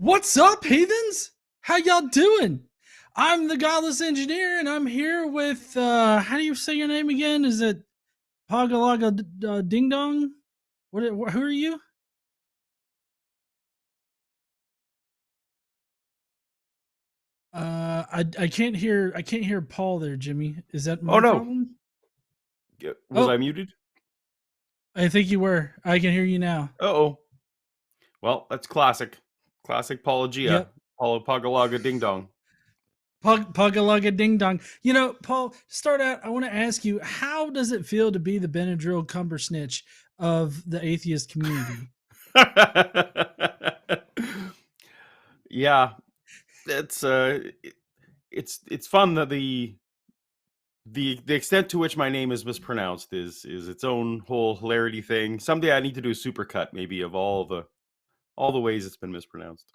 What's up, heathens? How y'all doing? I'm the Godless Engineer, and I'm here with, how do you say your name again? Is it Pagalaga Ding Dong? Who are you? I can't hear Paul there, Jimmy. Is that Oh my no. problem? Was I Oh, muted? I think you were. I can hear you now. Uh-oh. Well, that's classic. Classic Paulogia. Yep. Paulo Pagalaga Ding Dong. Pugalaga Ding Dong. You know, Paul, to start out, I want to ask you, how does it feel to be the Benadryl Cumbersnitch of the atheist community? Yeah, it's it's fun that the extent to which my name is mispronounced is its own whole hilarity thing. Someday I need to do a supercut maybe of all the ways it's been mispronounced.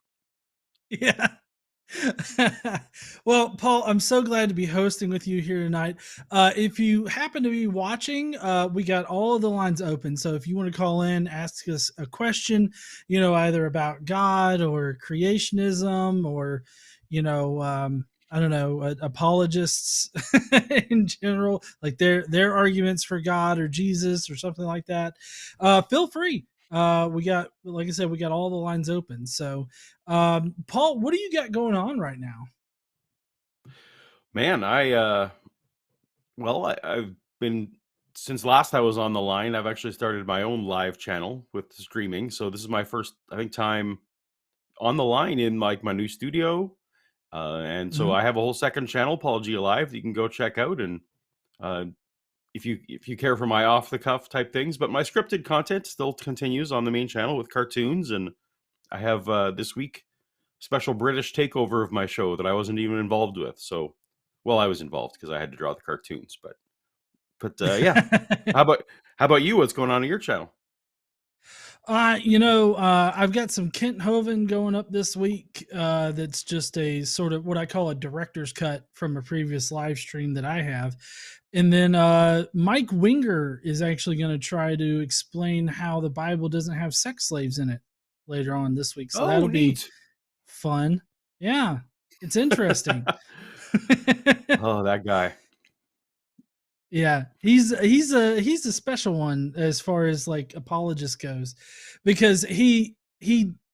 Yeah. Well, Paul, I'm so glad to be hosting with you here tonight. If you happen to be watching, we got all of the lines open. So if you want to call in, ask us a question, either about God or creationism or, I don't know, apologists in general, like their arguments for God or Jesus or something like that, feel free. We got, like I said, we got all the lines open. So, Paul, what do you got going on right now? Man, I've been since last I was on the line. I've actually started my own live channel with streaming. So this is my first, I think, time on the line in like my new studio, and so Mhm. I have a whole second channel, Apologia Live, that you can go check out. And uh, if you care for my off the cuff type things, but my scripted content still continues on the main channel with cartoons. And I have this week special British takeover of my show that I wasn't even involved with. So, well, I was involved because I had to draw the cartoons, but yeah. How about how about you? What's going on in your channel? I've got some Kent Hovind going up this week. That's just a sort of what I call a director's cut from a previous live stream that I have. And then Mike Winger is actually going to try to explain how the Bible doesn't have sex slaves in it later on this week. So Oh, that'll be neat. fun. Yeah, it's interesting. Oh, that guy. Yeah, he's a special one as far as like apologist goes, because he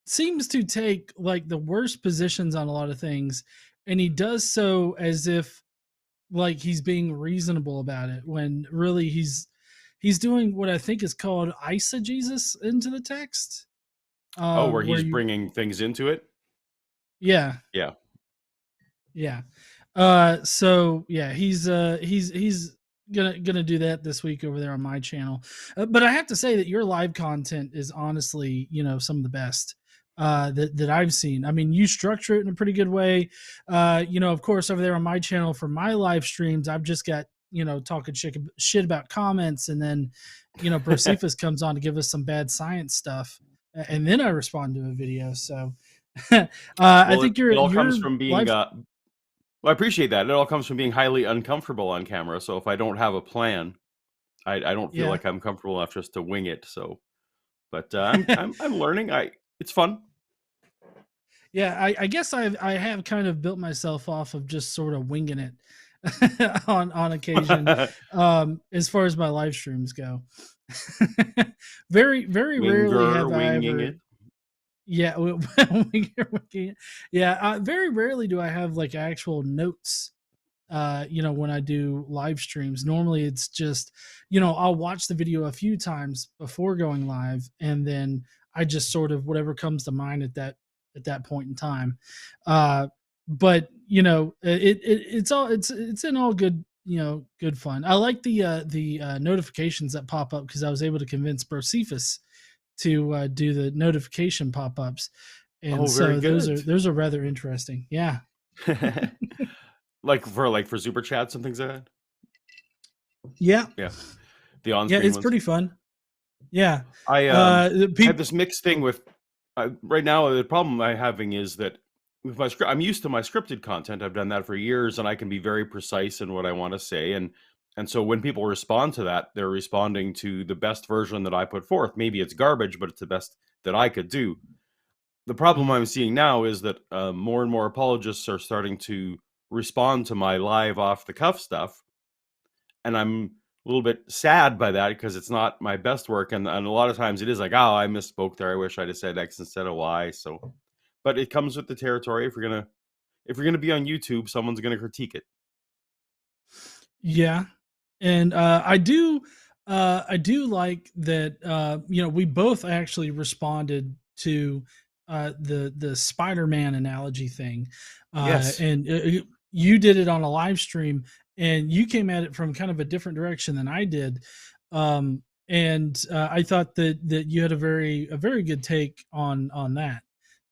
seems to take like the worst positions on a lot of things, and he does so as if like he's being reasonable about it when really he's doing what I think is called eisegesis into the text, Oh, where where he's you bringing things into it. yeah, Yeah. yeah. So yeah, he's gonna do that this week over there on my channel. But I have to say that your live content is honestly, some of the best that I've seen. I mean, you structure it in a pretty good way. Of course, over there on my channel for my live streams, I've just got talking shit about comments, and then Brosifus comes on to give us some bad science stuff, and then I respond to a video. So I Well, think it all comes your from being live. well, I appreciate that. It all comes from being highly uncomfortable on camera. So if I don't have a plan, I don't feel Yeah. like I'm comfortable enough just to wing it. So, but I'm learning. It's fun. Yeah, I guess I have kind of built myself off of just sort of winging it on occasion, as far as my live streams go. Very rarely Winger have I winging ever, it. yeah, winging it. Yeah, very rarely do I have like actual notes. When I do live streams, normally it's just, I'll watch the video a few times before going live, and then I just sort of whatever comes to mind at that point in time. But it's in all good, good fun. I like the notifications that pop up because I was able to convince Brosifus to do the notification pop-ups, and Oh, very so those good. are those are rather interesting. Yeah. like for super chats and things like that. Yeah. Yeah, the Yeah, on-screen it's ones. pretty fun. Yeah. I have People. this mixed thing with right now. The problem I'm having is that with my script, I'm used to my scripted content. I've done that for years, and I can be very precise in what I want to say. And so when people respond to that, they're responding to the best version that I put forth. Maybe it's garbage, but it's the best that I could do. the problem Mhm. I'm seeing now is that more and more apologists are starting to respond to my live off the cuff stuff, and I'm a little bit sad by that because it's not my best work, and a lot of times it is like, oh, I misspoke there. I wish I'd have said X instead of Y. So, but it comes with the territory. If you're gonna be on YouTube, someone's gonna critique it. Yeah, and I do like that. We both actually responded to the Spider-Man analogy thing, Yes, and you did it on a live stream, and you came at it from kind of a different direction than I did. And I thought that you had a very good take on that.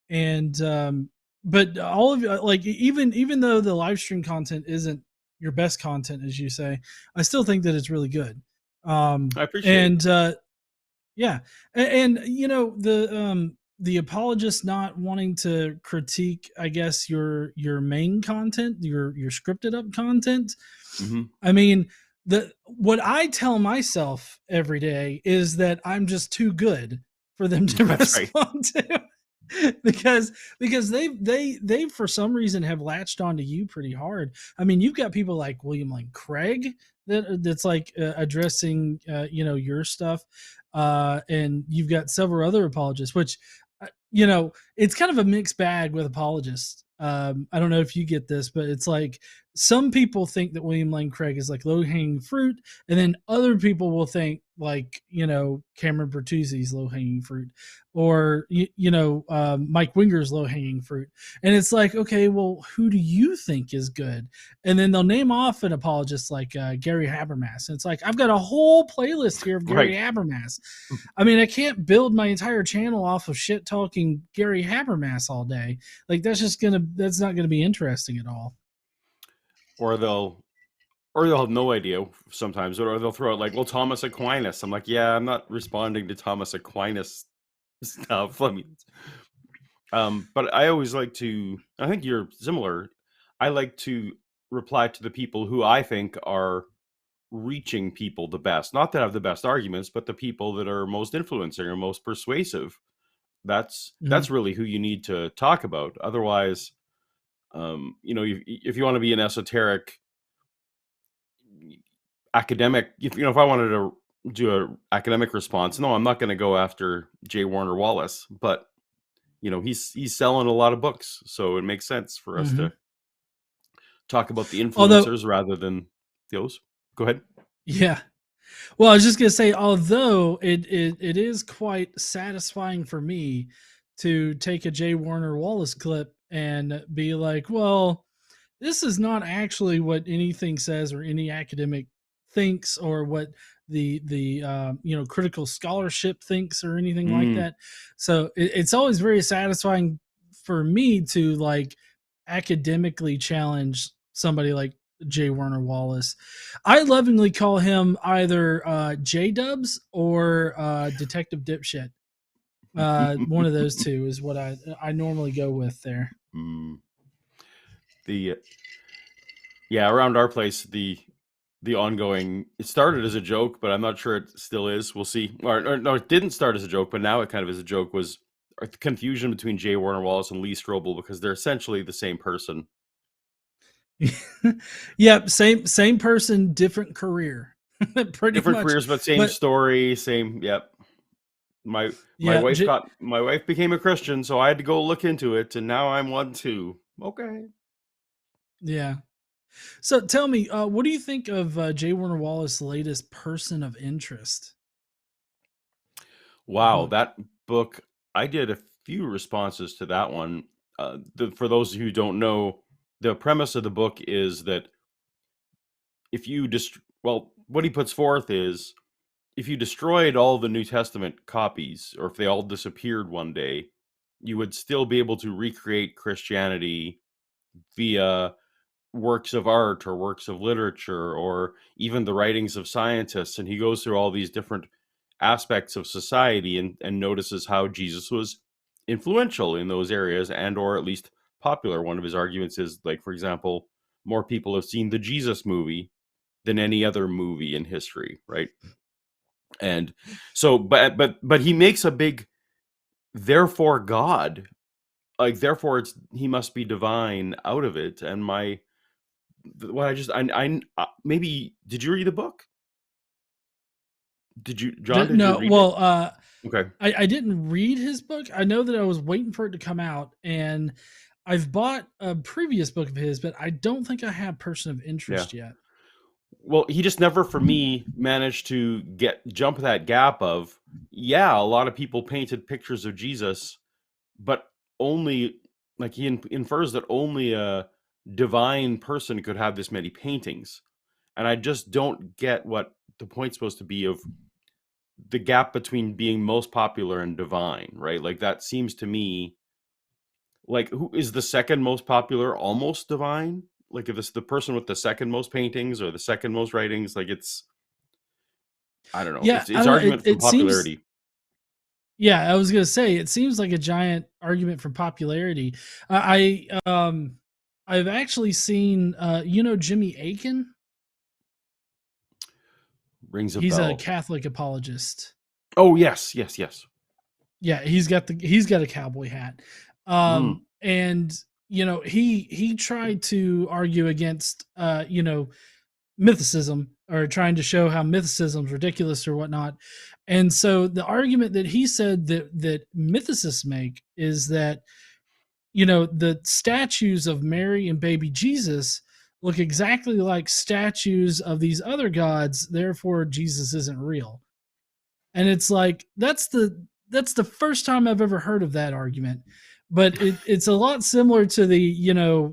And but all of you, like, even though the live stream content isn't your best content, as you say, I still think that it's really good. I appreciate it. And Yeah, and the apologist not wanting to critique, I guess, your main content, your scripted up content. Hmm. I mean, the what I tell myself every day is that I'm just too good for them to That's right. respond to. Because they for some reason have latched onto you pretty hard. I mean, you've got people like William Lane Craig that's like addressing your stuff, and you've got several other apologists, which it's kind of a mixed bag with apologists. I don't know if you get this, but it's like some people think that William Lane Craig is like low hanging fruit, and then other people will think like Cameron Bertuzzi's low hanging fruit, or Mike Winger's low hanging fruit, and it's like, okay, well, who do you think is good? And then they'll name off an apologist like Gary Habermas, and it's like, I've got a whole playlist here of Gary Right. Habermas. I mean, I can't build my entire channel off of shit talking Gary Habermas all day. Like that's not gonna be interesting at all. Or they'll have no idea sometimes, or they'll throw out like, well, Thomas Aquinas. I'm like, yeah, I'm not responding to Thomas Aquinas stuff. I mean, but I always like to, I think you're similar. I like to reply to the people who I think are reaching people the best. Not that have the best arguments, but the people that are most influencing or most persuasive. That's Mhm. really who you need to talk about. Otherwise, if you want to be an esoteric academic, if I wanted to do a academic response, no, I'm not going to go after J. Warner Wallace, but he's selling a lot of books, so it makes sense for us to Mhm. talk about the Although, influencers rather than those. Go ahead. yeah. Well, I was just gonna say, although it is quite satisfying for me to take a Jay Warner Wallace clip and be like, well, this is not actually what anything says or any academic thinks, or what the critical scholarship thinks, or anything like Mm, that. So it's always very satisfying for me to like academically challenge somebody like Jay Warner Wallace. I lovingly call him either J Dubs or Detective Dipshit. One of those two is what I normally go with there. mm. The Yeah, around our place, the ongoing, it started as a joke, but I'm not sure it still is. We'll see. Or no, it didn't start as a joke, but now it kind of is a joke. Was confusion between Jay Warner Wallace and Lee Strobel because they're essentially the same person. Yep, same person, different career, pretty Different much. careers, but same But story, same. Yep. My yeah, wife became a Christian, so I had to go look into it, and now I'm one too. Okay. yeah. So tell me, what do you think of J. Warner Wallace's latest Person of Interest Wow, book? that book. I did a few responses to that one. For those who don't know, the premise of the book is that if you just well, what he puts forth is if you destroyed all the New Testament copies, or if they all disappeared one day, you would still be able to recreate Christianity via works of art or works of literature or even the writings of scientists. And he goes through all these different aspects of society and notices how Jesus was influential in those areas, and or at least popular. One of his arguments is, like, for example, more people have seen the Jesus movie than any other movie in history, right? And so, but he makes a big therefore God like, therefore he must be divine out of it. And maybe, did you read the book? John, did you No, read it? well, Okay. I didn't read his book. I know that I was waiting for it to come out, and I've bought a previous book of his, but I don't think I have Person of Interest yet. Well, he just never, for me, managed to jump that gap of, yeah, a lot of people painted pictures of Jesus, but only, like, he infers that only a divine person could have this many paintings. And I just don't get what the point's supposed to be of the gap between being most popular and divine, right? Like, that seems to me like, who is the second most popular almost divine? Like, if it's the person with the second most paintings or the second most writings, like, it's, I don't know. Yeah, I It's don't know. argument from It seems. popularity. Yeah, I was gonna say it seems like a giant argument for popularity. I've actually seen Jimmy Akin. Rings a He's a bell. Catholic apologist. Oh, yes. Yeah, he's got a cowboy hat. And he tried to argue against mythicism, or trying to show how mythicism is ridiculous or whatnot. And so the argument that he said that mythicists make is that the statues of Mary and baby Jesus look exactly like statues of these other gods, therefore Jesus isn't real. And it's like that's the first time I've ever heard of that argument. But it's a lot similar to the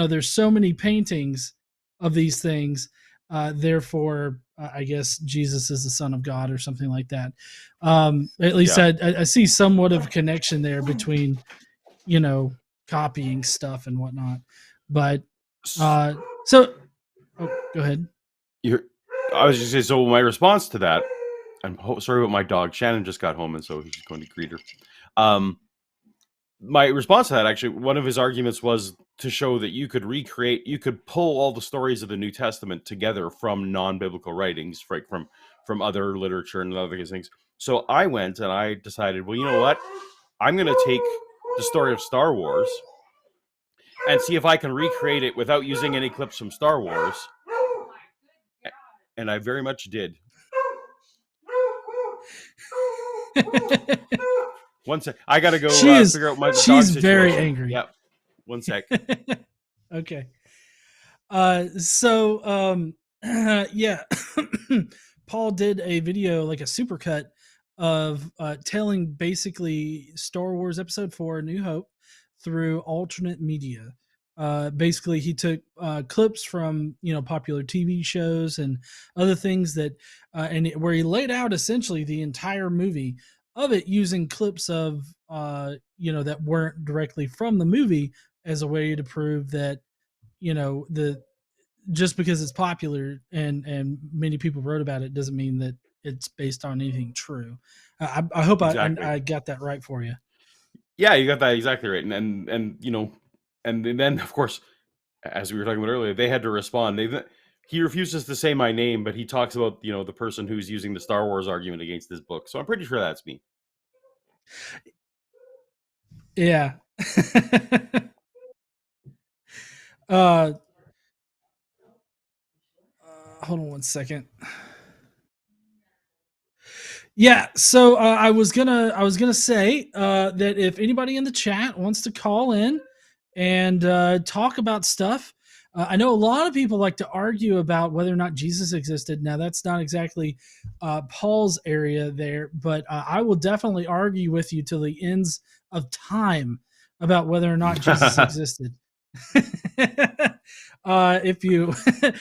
there's so many paintings of these things, therefore I guess Jesus is the Son of God or something like that. At least Yeah. I see somewhat of a connection there between copying stuff and whatnot. But go ahead. I was just saying, so my response to that, I'm sorry about my dog. Shannon just got home, and so he's going to greet her. My response to that, actually, one of his arguments was to show that you could pull all the stories of the New Testament together from non-biblical writings, right, from other literature and other things. So I went and I decided, well, you know what? I'm going to take the story of Star Wars and see if I can recreate it without using any clips from Star Wars. And I very much did. One sec. I gotta go figure out my dog situation. She's very angry. Yep. 1 sec. Okay. Yeah. Paul did a video, like a supercut of telling basically Star Wars Episode 4, New Hope, through alternate media. Basically, he took clips from popular TV shows and other things that, where he laid out essentially the entire movie of it using clips of that weren't directly from the movie as a way to prove that just because it's popular and many people wrote about it doesn't mean that it's based on anything true. I hope exactly. I got that right for you. Yeah, you got that exactly right. And then of course, as we were talking about earlier, they had to respond. He refuses to say my name, but he talks about the person who's using the Star Wars argument against this book. So I'm pretty sure that's me. Yeah. Hold on 1 second. Yeah, so I was gonna say that if anybody in the chat wants to call in and talk about stuff, I know a lot of people like to argue about whether or not Jesus existed. Now that's not exactly Paul's area there, but I will definitely argue with you till the ends of time about whether or not Jesus existed. If you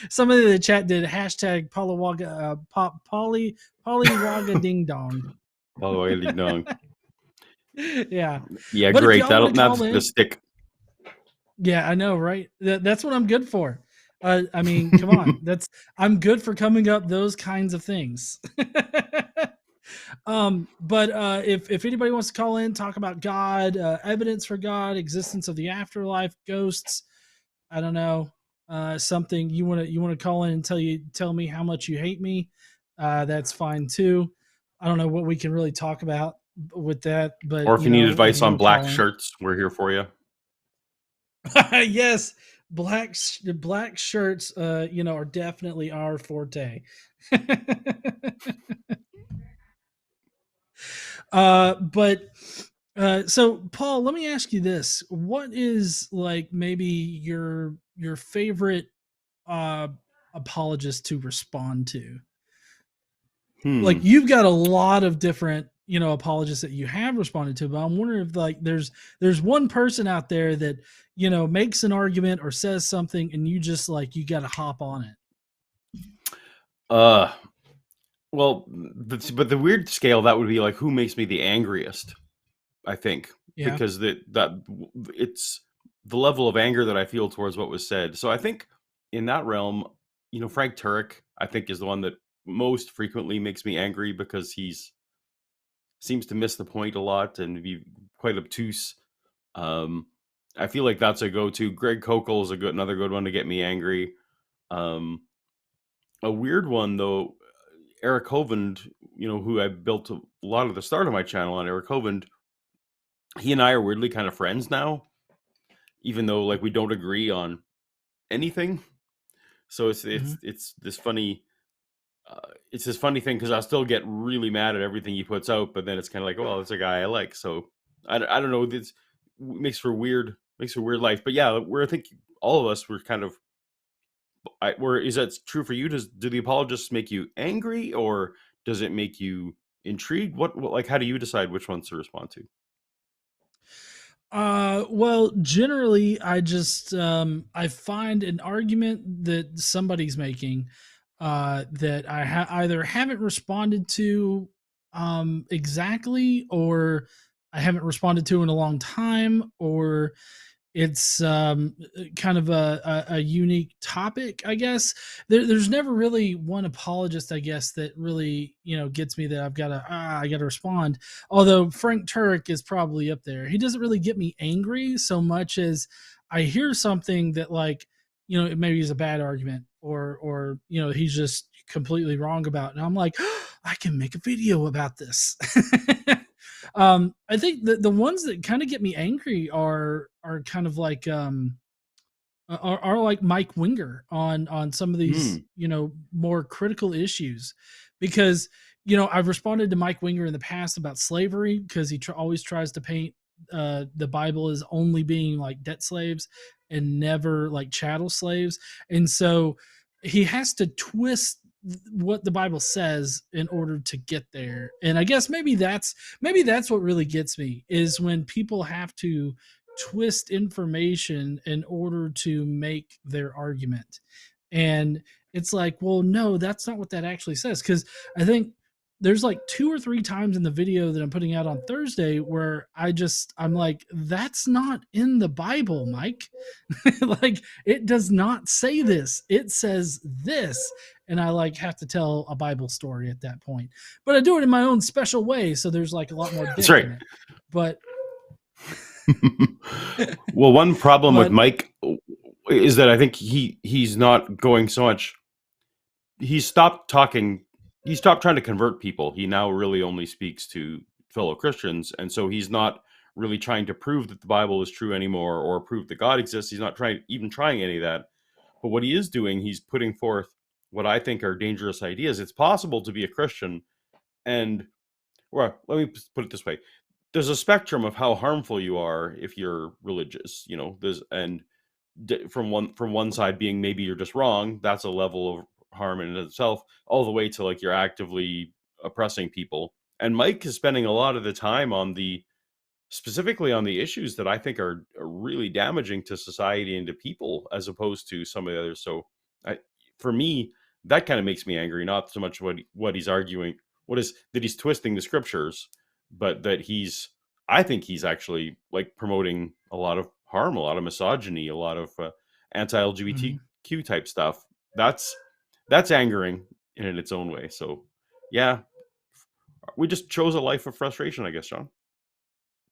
somebody in the chat did hashtag Polywaga Polywaga Ding Dong. Polywaga Ding Dong. Yeah. But great. That's the stick. Yeah, I know, right? That's what I'm good for. I mean, come on. I'm good for coming up those kinds of things. But if anybody wants to call in, talk about God, evidence for God, existence of the afterlife, ghosts, I don't know, something you want to call in and tell me how much you hate me, that's fine too. I don't know what we can really talk about with that, but or if you need advice on black shirts, we're here for you. Yes, black shirts, are definitely our forte. But so Paul, let me ask you this: what is like maybe your favorite uh apologist to respond to? Like Hmm. you've got a lot of different apologists that you have responded to, but I'm wondering if like there's one person out there that makes an argument or says something and you just like you got to hop on it. Uh, well, but the weird scale that would be like who makes me the angriest. I think Yeah. because it's the level of anger that I feel towards what was said. So I think in that realm, Frank Turek, I think is the one that most frequently makes me angry because he's seems to miss the point a lot and be quite obtuse. Um, I feel like that's a go-to. Greg Kokel is another good one to get me angry. Um, a weird one though, Eric Hovind, who I built a lot of the start of my channel on. Eric Hovind, he and I are weirdly kind of friends now, even though like we don't agree on anything. So Mhm. it's this funny thing because I still get really mad at everything he puts out, but then it's kind of like, well, it's a guy I like. So I don't know. This makes for weird life. But yeah, I think all of us were kind of. Is that true for you? Do the apologists make you angry or does it make you intrigued? What like how do you decide which ones to respond to? Well, generally, I find an argument that somebody's making, that either haven't responded to, exactly, or I haven't responded to in a long time, or it's kind of a unique topic, I guess. There's never really one apologist, I guess, that really gets me that I gotta respond. Although Frank Turek is probably up there. He doesn't really get me angry so much as I hear something that like maybe is a bad argument or he's just completely wrong about, and I'm like, I can make a video about this. I think the ones that kind of get me angry are kind of like are like Mike Winger on some of these Hmm. more critical issues, because I've responded to Mike Winger in the past about slavery because he always tries to paint the Bible as only being like debt slaves and never like chattel slaves, and so he has to twist what the Bible says in order to get there. And I guess maybe that's what really gets me is when people have to twist information in order to make their argument. And it's like, well, no, that's not what that actually says. Because I think there's like two or three times in the video that I'm putting out on Thursday where I'm like, that's not in the Bible, Mike. Like, it does not say this. It says this. And I like have to tell a Bible story at that point. But I do it in my own special way. So there's like a lot more That's depth right. in it. But Well, one problem with but Mike is that I think he's not going so much. He stopped talking. He stopped trying to convert people. He now really only speaks to fellow Christians, and so he's not really trying to prove that the Bible is true anymore or prove that God exists. He's not trying any of that. But what he is doing, he's putting forth what I think are dangerous ideas. It's possible to be a Christian, and well, let me put it this way: there's a spectrum of how harmful you are if you're religious. There's and from one side being maybe you're just wrong. That's a level of harm in itself, all the way to like you're actively oppressing people. And Mike is spending a lot of the time on specifically on the issues that I think are really damaging to society and to people, as opposed to some of the others. So, for me, that kind of makes me angry. Not so much what he's arguing, what is that he's twisting the scriptures, but that I think he's actually like promoting a lot of harm, a lot of misogyny, a lot of mhm. anti-LGBTQ type stuff. That's angering in its own way. So, yeah, we just chose a life of frustration, I guess, John.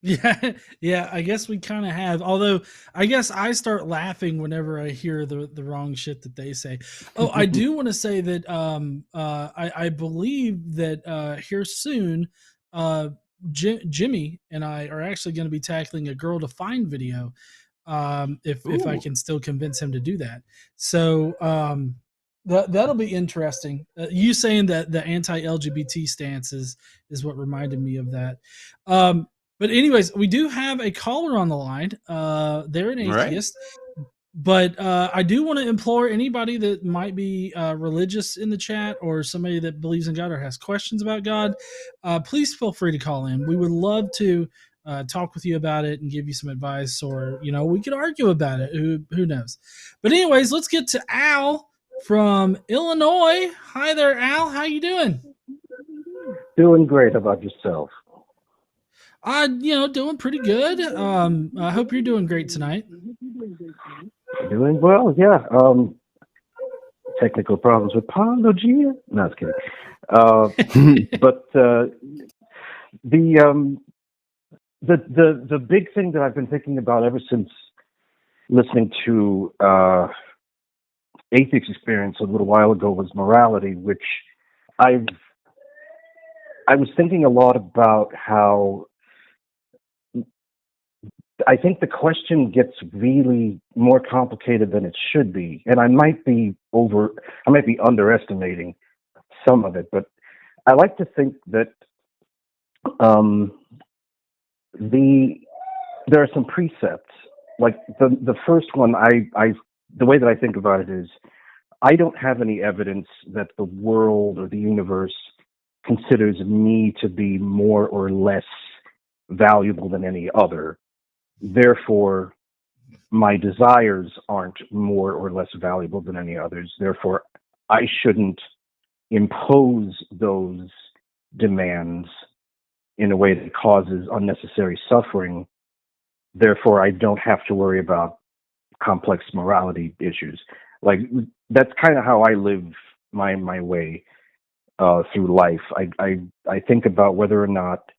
Yeah, yeah, I guess we kind of have. Although I guess I start laughing whenever I hear the wrong shit that they say. Oh, I do want to say that I believe that here soon Jimmy and I are actually going to be tackling a girl to find video. if I can still convince him to do that. So that'll be interesting. You saying that the anti-LGBT stance is what reminded me of that. But anyways, we do have a caller on the line. They're an All right. atheist. But I do want to implore anybody that might be religious in the chat, or somebody that believes in God or has questions about God, please feel free to call in. We would love to talk with you about it and give you some advice, or we could argue about it. Who knows? But anyways, let's get to Al from Illinois. Hi there, Al. How you doing? Doing great. How about yourself? Doing pretty good. I hope you're doing great tonight. Doing well, yeah. Technical problems with Apologia. No, I was kidding. But the big thing that I've been thinking about ever since listening to Atheist Experience a little while ago was morality, which I was thinking a lot about how I think the question gets really more complicated than it should be, and I might be underestimating some of it, but I like to think that there are some precepts. Like the first one, the way that I think about it is, I don't have any evidence that the world or the universe considers me to be more or less valuable than any other. Therefore, my desires aren't more or less valuable than any others. Therefore, I shouldn't impose those demands in a way that causes unnecessary suffering. Therefore, I don't have to worry about complex morality issues. Like, that's kind of how I live my way through life. I think about whether or not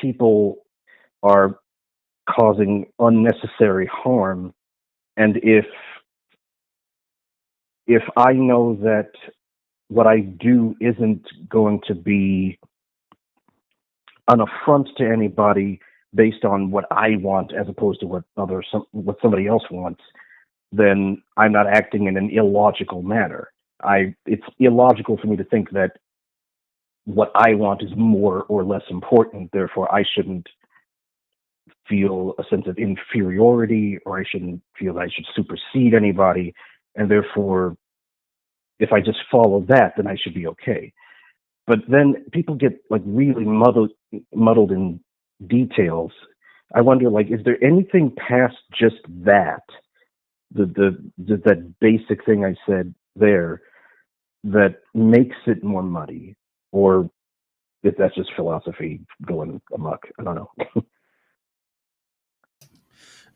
people are causing unnecessary harm, and if I know that what I do isn't going to be an affront to anybody based on what I want as opposed to what somebody else wants, then I'm not acting in an illogical manner. It's illogical for me to think that what I want is more or less important. Therefore, I shouldn't feel a sense of inferiority, or I shouldn't feel that I should supersede anybody. And therefore, if I just follow that, then I should be okay. But then people get like really muddled in details. I wonder, like, is there anything past just that, that basic thing I said there, that makes it more muddy? Or if that's just philosophy going amok, I don't know.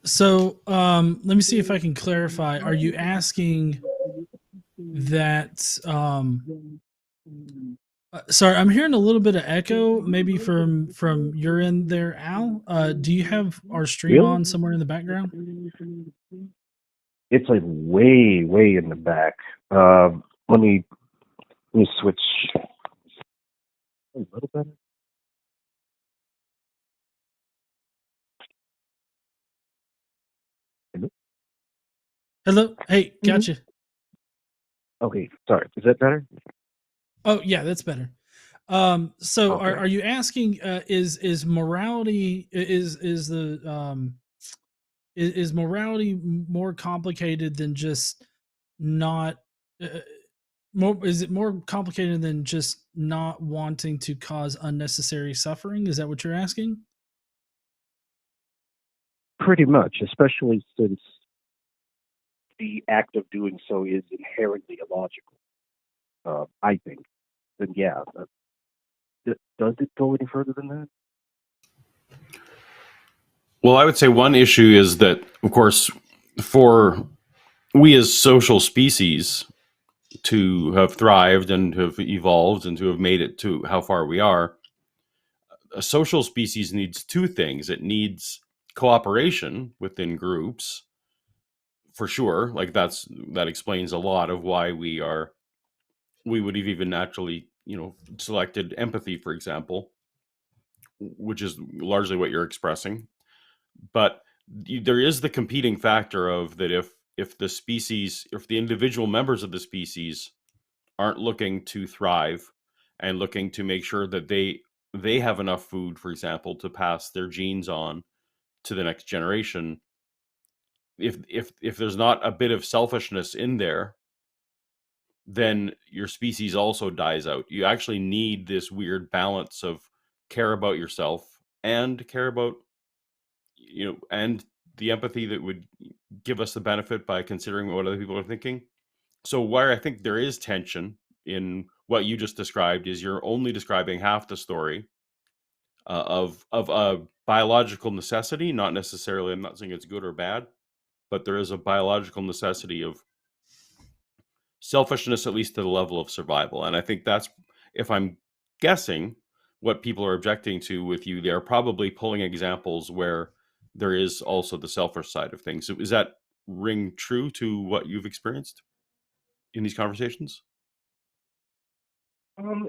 So let me see if I can clarify. Are you asking that? Sorry, I'm hearing a little bit of echo, maybe from your end there, Al. Do you have our stream on somewhere in the background? It's like way in the back. Let me switch. A little better. Hello. Hey, gotcha. Okay, sorry. Is that better? Oh yeah, that's better. So Okay. are you asking? Is morality is morality more complicated than just not? Is it more complicated than just not wanting to cause unnecessary suffering? Is that what you're asking? Pretty much, especially since the act of doing so is inherently illogical. I think. Then yeah, does it go any further than that? Well, I would say one issue is that, of course, for we as social species to have thrived and to have evolved and to have made it to how far we are, a social species needs two things. It needs cooperation within groups, for sure. Like that explains a lot of why we would have even naturally, selected empathy, for example, which is largely what you're expressing. But there is the competing factor of that if the individual members of the species aren't looking to thrive and looking to make sure that they have enough food, for example, to pass their genes on to the next generation, if there's not a bit of selfishness in there, then your species also dies out. You actually need this weird balance of care about yourself and care about, and the empathy that would give us the benefit by considering what other people are thinking. So where I think there is tension in what you just described is you're only describing half the story of a biological necessity, not necessarily, I'm not saying it's good or bad, but there is a biological necessity of selfishness, at least to the level of survival. And I think that's, if I'm guessing, what people are objecting to with you, they're probably pulling examples where there is also the selfish side of things. So is that ring true to what you've experienced in these conversations?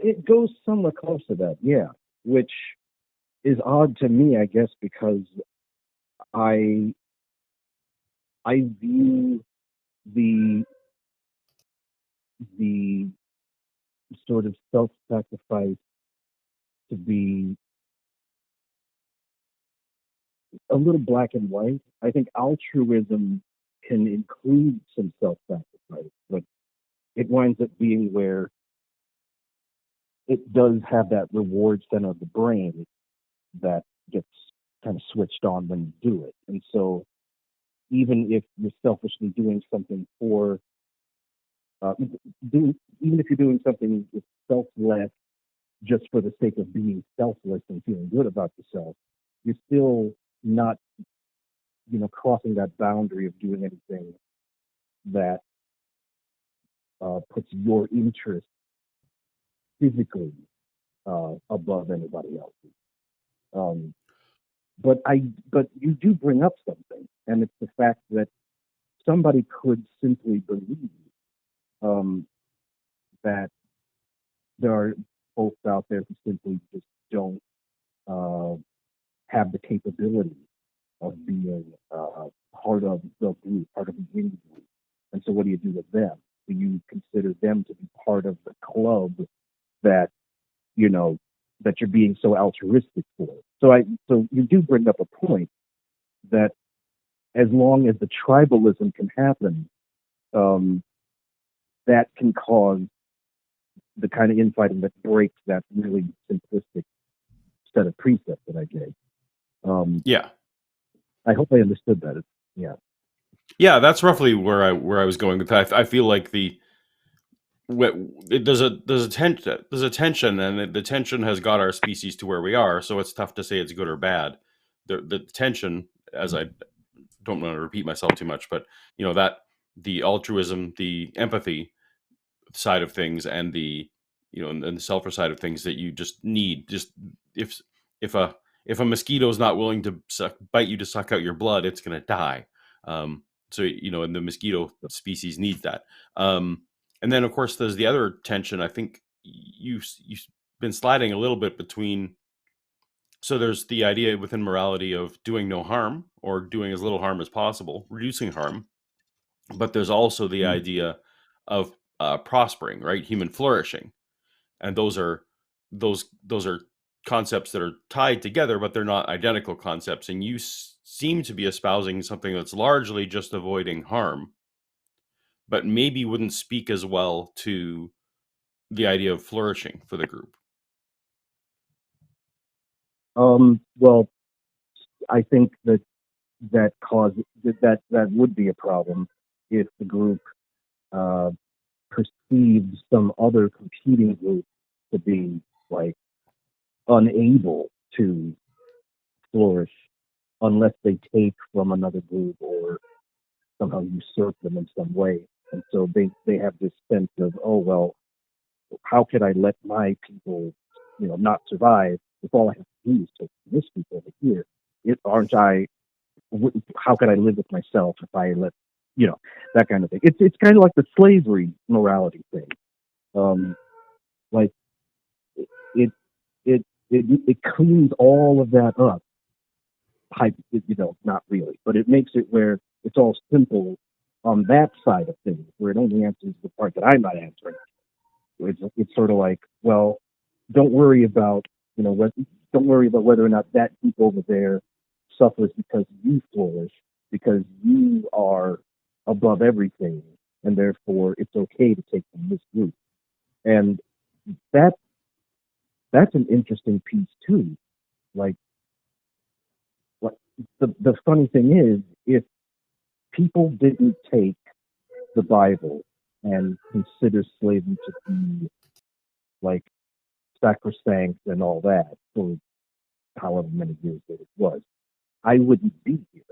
It goes somewhat close to that, yeah. Which is odd to me, I guess, because I view the sort of self-sacrifice to be a little black and white. I think altruism can include some self-sacrifice, but it winds up being where it does have that reward center of the brain that gets kind of switched on when you do it. And so even if you're selfishly doing something for, even if you're doing something with selfless just for the sake of being selfless and feeling good about yourself, you're still not, crossing that boundary of doing anything that puts your interest physically above anybody else's. But you do bring up something, and it's the fact that somebody could simply believe that there are folks out there who simply just don't have the capability of being part of the group, part of the in group. And so what do you do with them? Do you consider them to be part of the club that, that you're being so altruistic for? So you do bring up a point that as long as the tribalism can happen, that can cause the kind of infighting that breaks that really simplistic set of precepts that I gave. Yeah. I hope I understood that. Yeah, that's roughly where I was going with that. I feel like there's a tension, and the tension has got our species to where we are. So it's tough to say it's good or bad. The tension, as I don't want to repeat myself too much, but that the altruism, the empathy side of things, and the and the selfish side of things that you just need. Just if a mosquito is not willing to bite you to suck out your blood, it's going to die. So and the mosquito species needs that. And then of course there's the other tension. I think you've been sliding a little bit between. So there's the idea within morality of doing no harm or doing as little harm as possible, reducing harm. But there's also the idea of prospering, right? Human flourishing, and those are concepts that are tied together, but they're not identical concepts. And you seem to be espousing something that's largely just avoiding harm, but maybe wouldn't speak as well to the idea of flourishing for the group. Well, I think that would be a problem if the group perceived some other competing group to be like unable to flourish unless they take from another group or somehow usurp them in some way. And so they have this sense of, oh, well, how could I let my people, not survive if all I have to do is take this people over here? How could I live with myself if I let, that kind of thing. It's kind of like the slavery morality thing. Like it it cleans all of that up. Not really, but it makes it where it's all simple on that side of things, where it only answers the part that I'm not answering. It's sort of like, well, don't worry about whether or not that group over there suffers because you flourish, because you are above everything, and therefore it's okay to take from this group. And that's an interesting piece too. Like, the funny thing is, if people didn't take the Bible and consider slavery to be like sacrosanct and all that for however many years that it was, I wouldn't be here.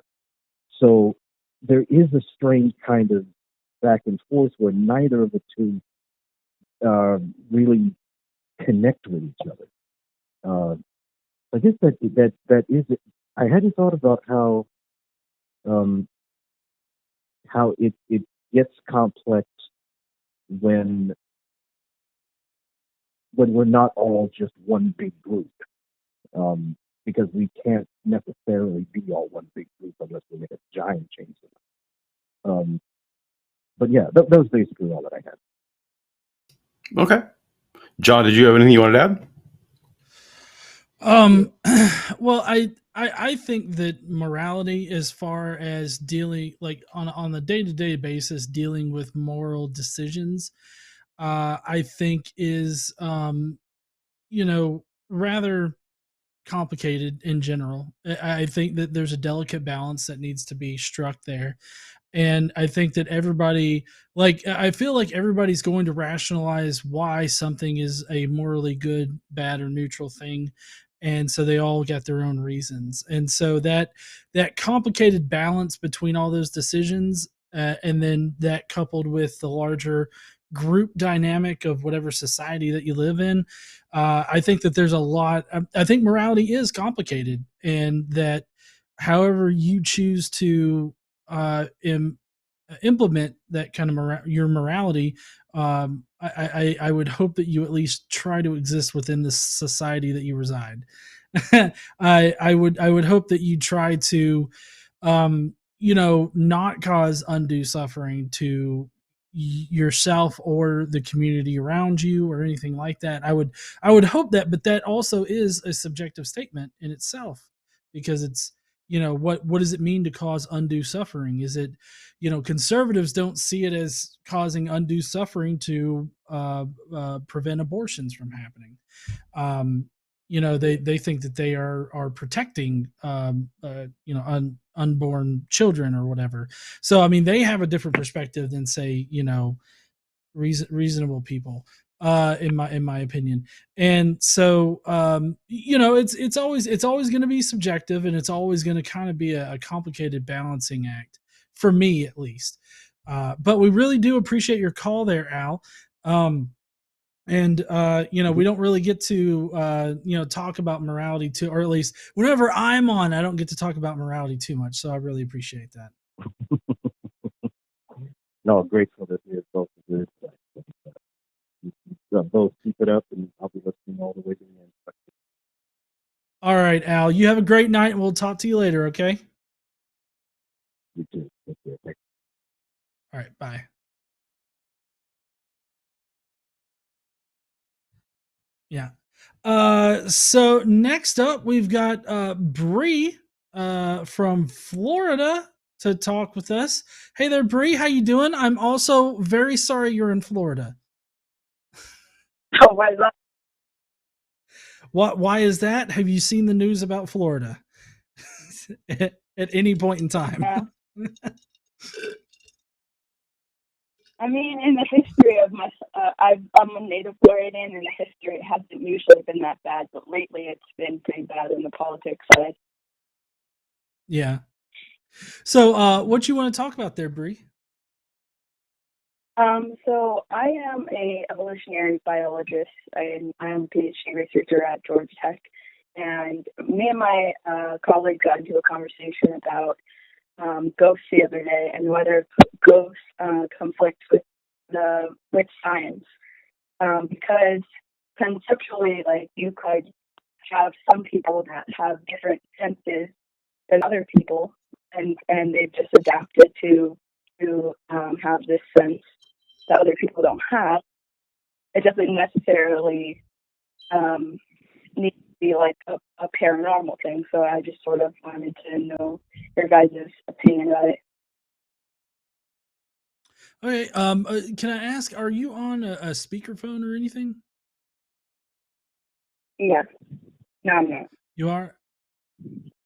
So there is a strange kind of back and forth where neither of the two really connect with each other. I guess that is it. I hadn't thought about how it gets complex when we're not all just one big group, because we can't necessarily be all one big group unless we make a giant change. But yeah, that was basically all that I had. Okay. John, did you have anything you wanted to add? Well, I think that morality, as far as dealing, like on the day-to-day basis, dealing with moral decisions, I think is rather complicated in general. I think that there's a delicate balance that needs to be struck there. And I think that I feel like everybody's going to rationalize why something is a morally good, bad, or neutral thing. And so they all got their own reasons. And so that complicated balance between all those decisions, and then that coupled with the larger group dynamic of whatever society that you live in, I think that there's a lot. I think morality is complicated, and that however you choose to implement that kind of your morality, I would hope that you at least try to exist within the society that you reside. I would hope that you try to not cause undue suffering to yourself or the community around you or anything like that. I would hope that, but that also is a subjective statement in itself, because it's, what does it mean to cause undue suffering? Is it, conservatives don't see it as causing undue suffering to prevent abortions from happening. They think that they are protecting unborn children or whatever. So I mean, they have a different perspective than, say, reasonable people, in my opinion. And so it's always going to be subjective, and it's always going to kind of be a complicated balancing act, for me at least. But we really do appreciate your call there, Al. And we don't really get to talk about morality too, or at least whenever I'm on, I don't get to talk about morality too much. So I really appreciate that. No, grateful that we're both good. Both keep it up, and I'll be listening all the way to the end. All right, Al, you have a great night, and we'll talk to you later. Okay. You too. Thanks. All right. Bye. Yeah. So next up, we've got Bree from Florida to talk with us. Hey there, Bree. How you doing? I'm also very sorry you're in Florida. Oh, why is that? Why is that? Have you seen the news about Florida at any point in time? Yeah. I mean, in the history of I'm a native Floridian, and the history hasn't usually been that bad, but lately it's been pretty bad in the politics side. Yeah. So, what you want to talk about there, Bree? So I am a evolutionary biologist. I am a PhD researcher at Georgia Tech, and me and my colleague got into a conversation about ghosts the other day, and whether ghosts conflict with science, because conceptually, like, you could have some people that have different senses than other people, and they've just adapted to have this sense that other people don't have. It doesn't necessarily need to be like a paranormal thing. So I just sort of wanted to know your guys' opinion about it. Okay. Can I ask, are you on a speakerphone or anything? Yeah. No, I'm not. You are?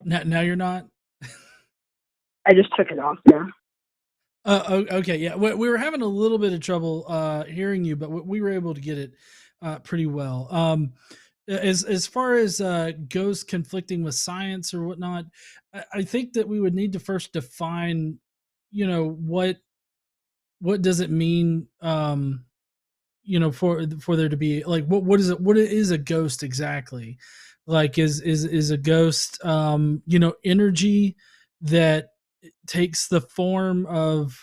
Now you're not? I just took it off now. Okay. Yeah. We were having a little bit of trouble hearing you, but we were able to get it pretty well. As far as ghosts conflicting with science or whatnot, I think that we would need to first define, what does it mean, for there to be, like, what is a ghost exactly? Like, is a ghost, energy that takes the form of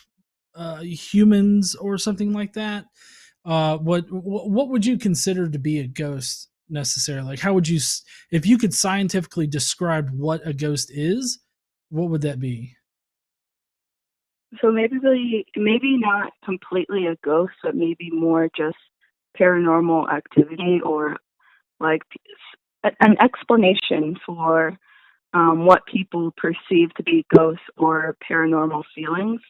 humans or something like that? What would you consider to be a ghost necessarily? Like, how would you, if you could scientifically describe what a ghost is, what would that be? So maybe not completely a ghost, but maybe more just paranormal activity, or like an explanation for what people perceive to be ghosts or paranormal feelings,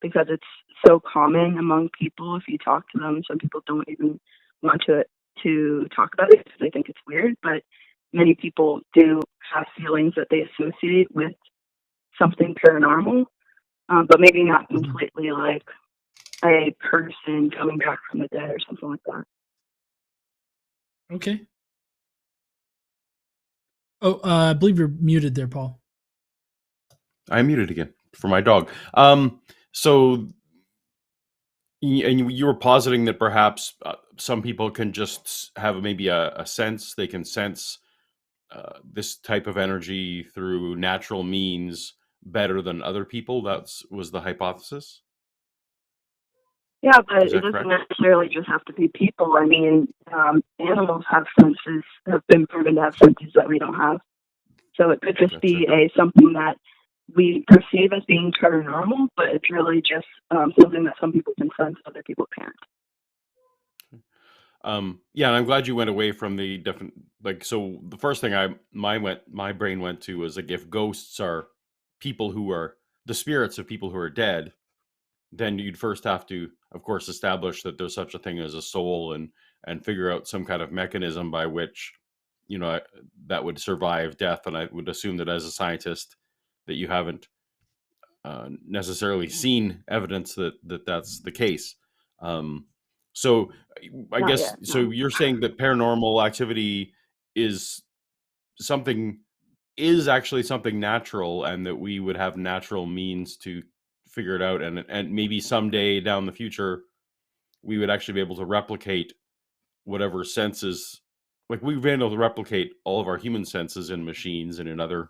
because it's so common among people. If you talk to them, some people don't even want to talk about it because they think it's weird, but many people do have feelings that they associate with something paranormal, but maybe not completely like a person coming back from the dead or something like that. Okay. Oh, I believe you're muted there, Paul. I'm muted again for my dog. So, and you were positing that perhaps some people can just have maybe a sense, they can sense this type of energy through natural means better than other people. Was the hypothesis. Yeah, but Is it that doesn't correct? necessarily just have to be people. I mean, animals have senses, have been proven to have senses that we don't have. So it could just That's be it. something that we perceive as being paranormal, but it's really just something that some people can sense, other people can't. Yeah, and I'm glad you went away from the different, like, so the first thing my brain went to was, like, if ghosts are people who are the spirits of people who are dead, then you'd first have to, of course, establish that there's such a thing as a soul, and figure out some kind of mechanism by which, that would survive death. And I would assume that as a scientist, that you haven't necessarily seen evidence that that's the case. So I Not guess, yet, so no. you're saying that paranormal activity is something is actually something natural, and that we would have natural means to figure it out, and maybe someday down the future we would actually be able to replicate whatever senses, like we've been able to replicate all of our human senses in machines and in other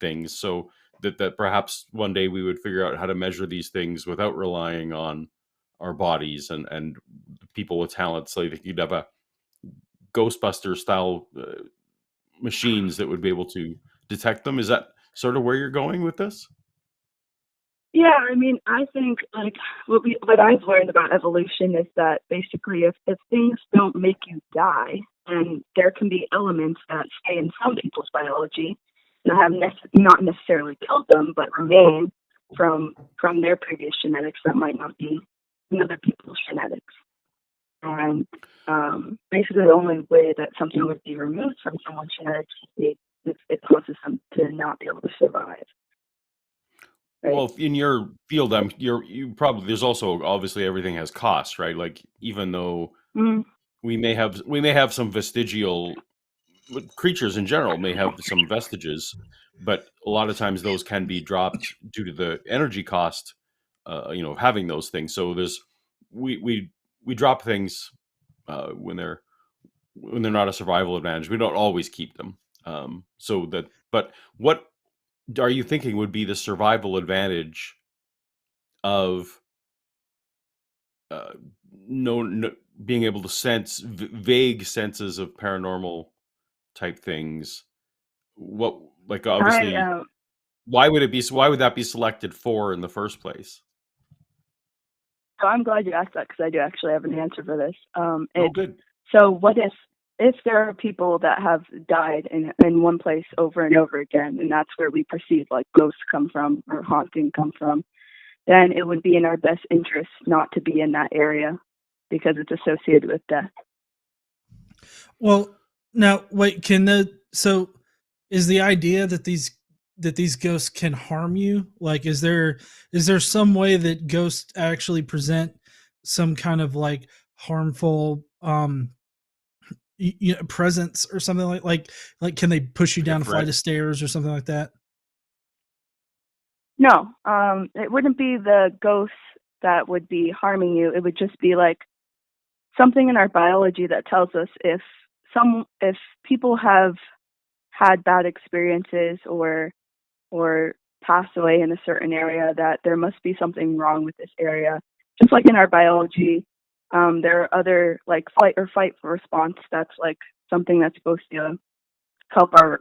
things, so that perhaps one day we would figure out how to measure these things without relying on our bodies, and people with talents, like you'd have a Ghostbuster style machines that would be able to detect them. Is that sort of where you're going with this? Yeah, I mean, I think like what I've learned about evolution is that basically if things don't make you die, and there can be elements that stay in some people's biology that have not necessarily killed them, but remain from their previous genetics that might not be in other people's genetics. And basically, the only way that something would be removed from someone's genetics is if it causes them to not be able to survive. Right? Well, in your field, you probably, there's also obviously everything has costs, right? Like, even though Mm-hmm. we may have some vestigial, creatures in general may have some vestiges, but a lot of times those can be dropped due to the energy cost, of having those things. So we drop things when they're not a survival advantage. We don't always keep them. But what are you thinking would be the survival advantage of uh, no being able to sense vague senses of paranormal type things, what, like, obviously, I why would that be selected for in the first place? So I'm glad you asked that, because I do actually have an answer for this. Good. So what if there are people that have died in one place over and over again, and that's where we perceive like ghosts come from or haunting come from, then it would be in our best interest not to be in that area because it's associated with death. Well, now wait, so is the idea that these ghosts can harm you? Like, is there some way that ghosts actually present some kind of like harmful presence or something like can they push you Like a down a flight threat? of stairs or something like that? No, it wouldn't be the ghosts that would be harming you. It would just be like something in our biology that tells us if people have had bad experiences or passed away in a certain area, that there must be something wrong with this area. Just like in our biology, there are other like flight or fight response. That's like something that's supposed to help our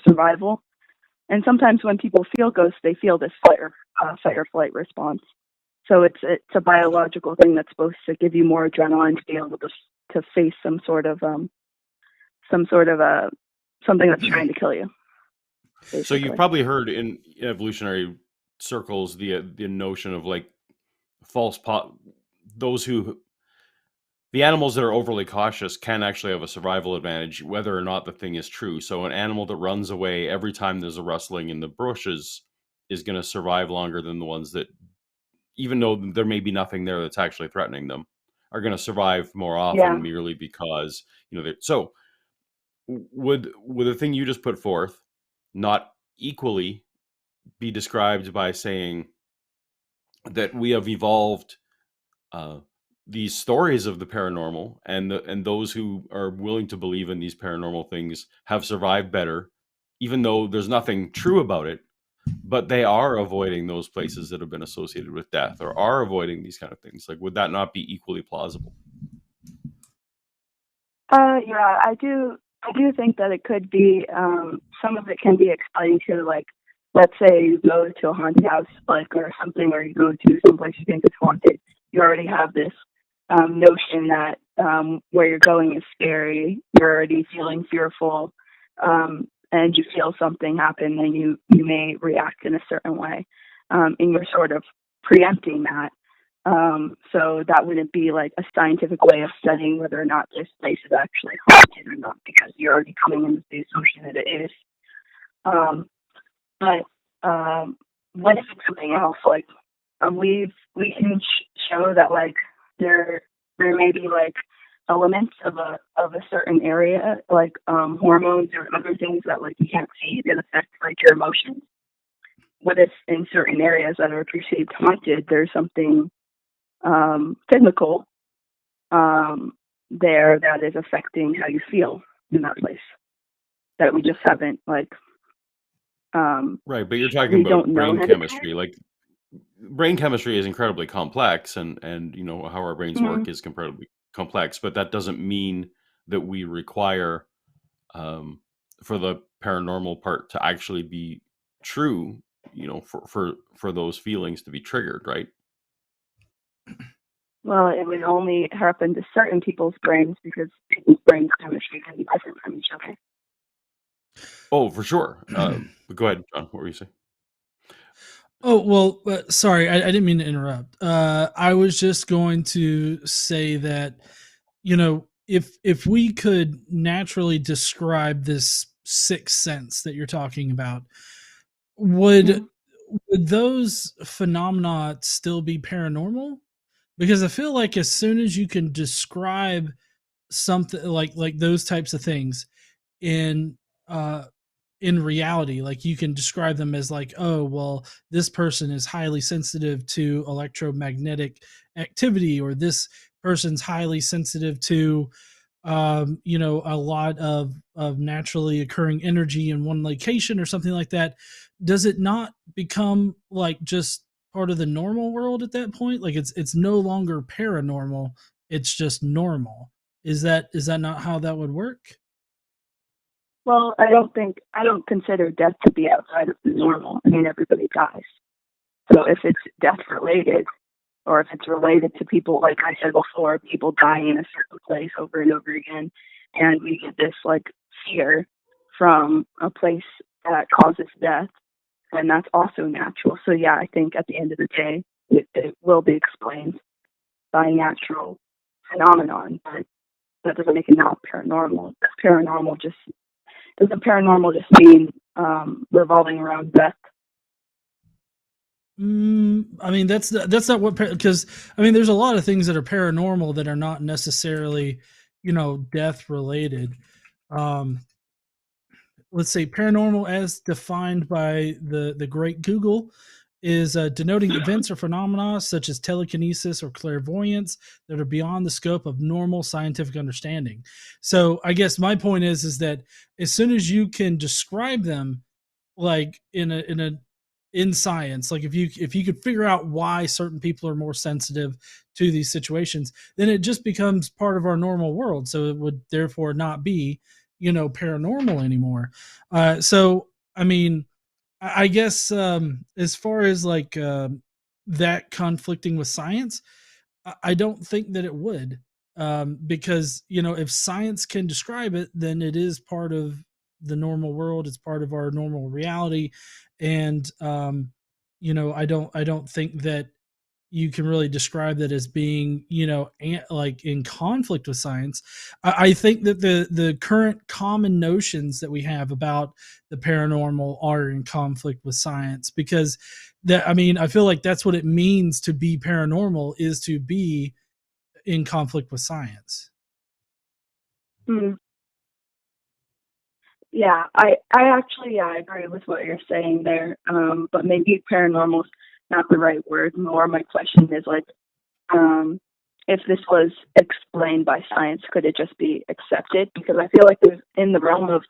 survival. And sometimes when people feel ghosts, they feel this fight or flight response. So it's a biological thing that's supposed to give you more adrenaline to be able to face some sort of something that's trying to kill you. Basically. So you've probably heard in evolutionary circles the notion of like the animals that are overly cautious can actually have a survival advantage, whether or not the thing is true. So an animal that runs away every time there's a rustling in the bushes is going to survive longer than the ones that, even though there may be nothing there that's actually threatening them, are going to survive more often merely because, so would the thing you just put forth not equally be described by saying that we have evolved these stories of the paranormal, and those who are willing to believe in these paranormal things have survived better, even though there's nothing true about it, but they are avoiding those places that have been associated with death, or are avoiding these kind of things? Like, would that not be equally plausible? Yeah, I do think that it could be. Some of it can be explained to, like, let's say you go to a haunted house, like, or something, or you go to someplace you think is haunted. You already have this notion that where you're going is scary. You're already feeling fearful, and you feel something happen, and you may react in a certain way, and you're sort of preempting that. So that wouldn't be like a scientific way of studying whether or not this place is actually haunted or not, because you're already coming into the assumption that it is. But what if it's something else? Like, we can show that, like, there may be like elements of a certain area, like hormones or other things that, like, you can't see that affect like your emotions. What if in certain areas that are perceived haunted, there's something physical there that is affecting how you feel in that place that we just haven't, like, right, but you're talking about brain chemistry. Like, brain chemistry is incredibly complex, and how our brains work is incredibly complex, but that doesn't mean that we require for the paranormal part to actually be true, for those feelings to be triggered, right? Well, it would only happen to certain people's brains, because people's brain chemistry can be different from each other. Oh, for sure. But go ahead, John. What were you saying? Oh, well, sorry, I didn't mean to interrupt. I was just going to say that, if we could naturally describe this sixth sense that you're talking about, would those phenomena still be paranormal? Because I feel like as soon as you can describe something like those types of things in reality, like, you can describe them as like, oh, well, this person is highly sensitive to electromagnetic activity, or this person's highly sensitive to a lot of naturally occurring energy in one location or something like that. Does it not become like just part of the normal world at that point? Like, it's no longer paranormal, it's just normal. Is that not how that would work? Well, I don't consider death to be outside of the normal. I mean, everybody dies. So if it's death related, or if it's related to people, like I said before, people dying in a certain place over and over again, and we get this like fear from a place that causes death, and that's also natural. So yeah, I think at the end of the day, it will be explained by natural phenomenon, but that doesn't make it not paranormal. Doesn't paranormal just mean revolving around death? I mean, that's not what, because I mean, there's a lot of things that are paranormal that are not necessarily, death related. Let's say paranormal as defined by the great Google is denoting events or phenomena such as telekinesis or clairvoyance that are beyond the scope of normal scientific understanding. So I guess my point is that as soon as you can describe them, like in science, like if you could figure out why certain people are more sensitive to these situations, then it just becomes part of our normal world, so it would therefore not be paranormal anymore. So I mean, I guess as far as like that conflicting with science, I don't think that it would, because if science can describe it, then it is part of the normal world. It's part of our normal reality, and I don't think that you can really describe that as being like in conflict with science. I think that the current common notions that we have about the paranormal are in conflict with science, because I feel like that's what it means to be paranormal, is to be in conflict with science. Hmm. Yeah, I actually, I agree with what you're saying there. But maybe paranormal's not the right word. More my question is like, if this was explained by science, could it just be accepted? Because I feel like there's, in the realm of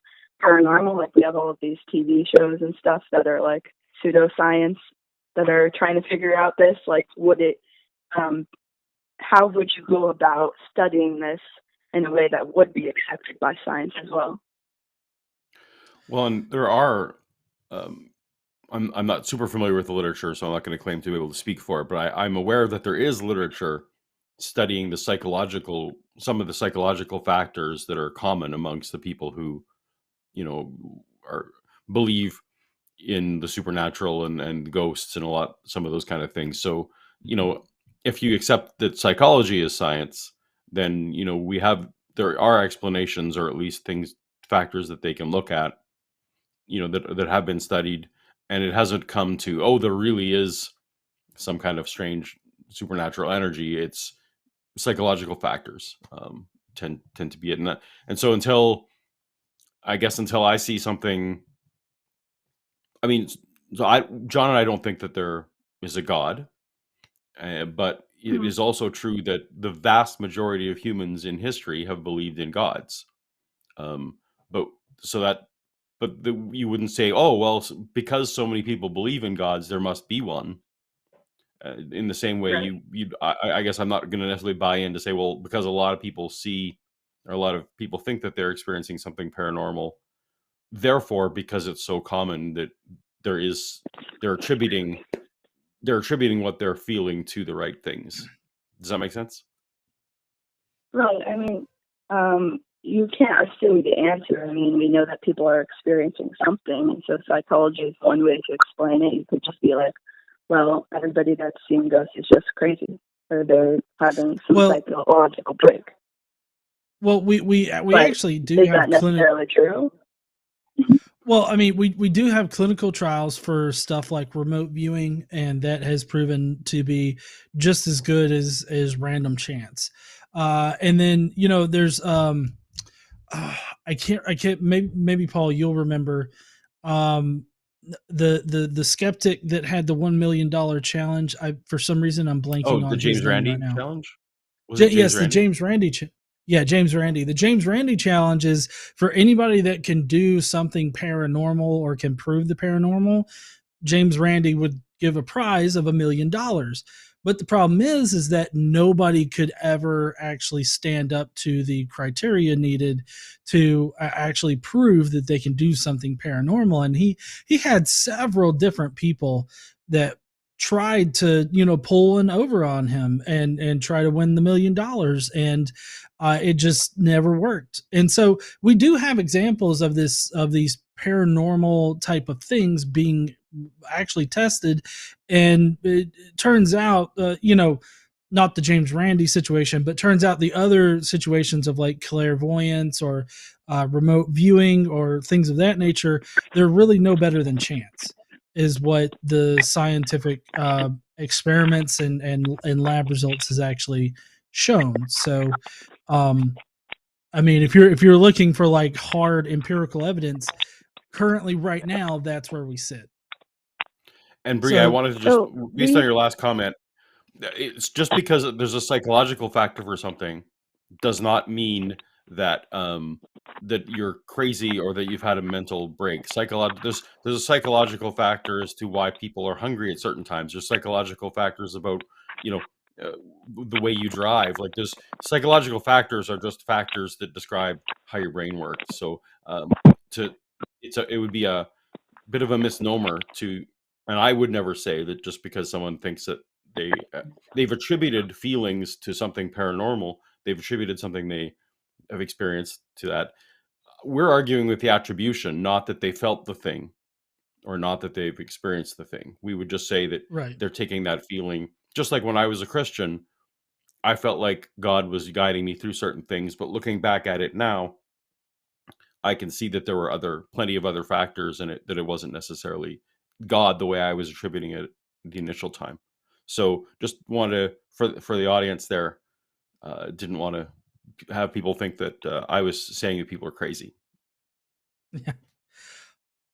paranormal, like we have all of these TV shows and stuff that are like pseudoscience that are trying to figure out this. Like, how would you go about studying this in a way that would be accepted by science as well? Well, and there are. I'm not super familiar with the literature, so I'm not going to claim to be able to speak for it. But I'm aware that there is literature studying some of the psychological factors that are common amongst the people who, are believe in the supernatural and ghosts and some of those kind of things. So, if you accept that psychology is science, then there are explanations, or at least factors that they can look at, that have been studied, and it hasn't come to, oh, there really is some kind of strange supernatural energy. It's psychological factors, tend to be it. And so until I see something, I mean, John and I don't think that there is a God, but it is also true that the vast majority of humans in history have believed in gods. Um, but so that, you wouldn't say, oh, well, because so many people believe in gods, there must be one. In the same way, Right. I guess I'm not going to necessarily buy in to say, well, because a lot of people think that they're experiencing something paranormal, therefore, because it's so common that they're attributing what they're feeling to the right things. Does that make sense? Right. I mean, you can't assume the answer. I mean, we know that people are experiencing something, and so psychology is one way to explain it. You could just be like, well, everybody that's seeing ghosts is just crazy, or they're having some psychological break. Well, we actually do have necessarily true. Well, I mean, we do have clinical trials for stuff like remote viewing, and that has proven to be just as good as random chance. And then there's I can't maybe Paul, you'll remember the skeptic that had the $1 million challenge. For some reason I'm blanking on the James Randi right now. challenge. Yes, the James Randi. James Randi. The James Randi challenge is for anybody that can do something paranormal or can prove the paranormal. James Randi would give a prize of $1 million. But the problem is that nobody could ever actually stand up to the criteria needed to actually prove that they can do something paranormal. And he had several different people that tried to pull an over on him and try to win the $1 million, and it just never worked. And so we do have examples of these paranormal type of things being actually tested, and it turns out not the James Randi situation, but turns out the other situations of like clairvoyance or remote viewing or things of that nature, they're really no better than chance, is what the scientific experiments and lab results has actually shown. So, I mean, if you're looking for like hard empirical evidence, currently right now, that's where we sit. And Bree, I wanted to just, based on your last comment, it's just because there's a psychological factor for something does not mean that that you're crazy or that you've had a mental break. There's a psychological factor as to why people are hungry at certain times. There's psychological factors about the way you drive. Like, there's psychological factors are just factors that describe how your brain works. So it would be a bit of a misnomer to, and I would never say that just because someone thinks that they've attributed feelings to something paranormal, they've attributed something they have experienced to that. We're arguing with the attribution, not that they felt the thing or not that they've experienced the thing. We would just say that they're taking that feeling. Just like when I was a Christian, I felt like God was guiding me through certain things, but looking back at it now, I can see that there were plenty of other factors in it, that it wasn't necessarily God the way I was attributing it the initial time. So just wanted to, for the audience there, didn't want to have people think that I was saying that people are crazy. Yeah.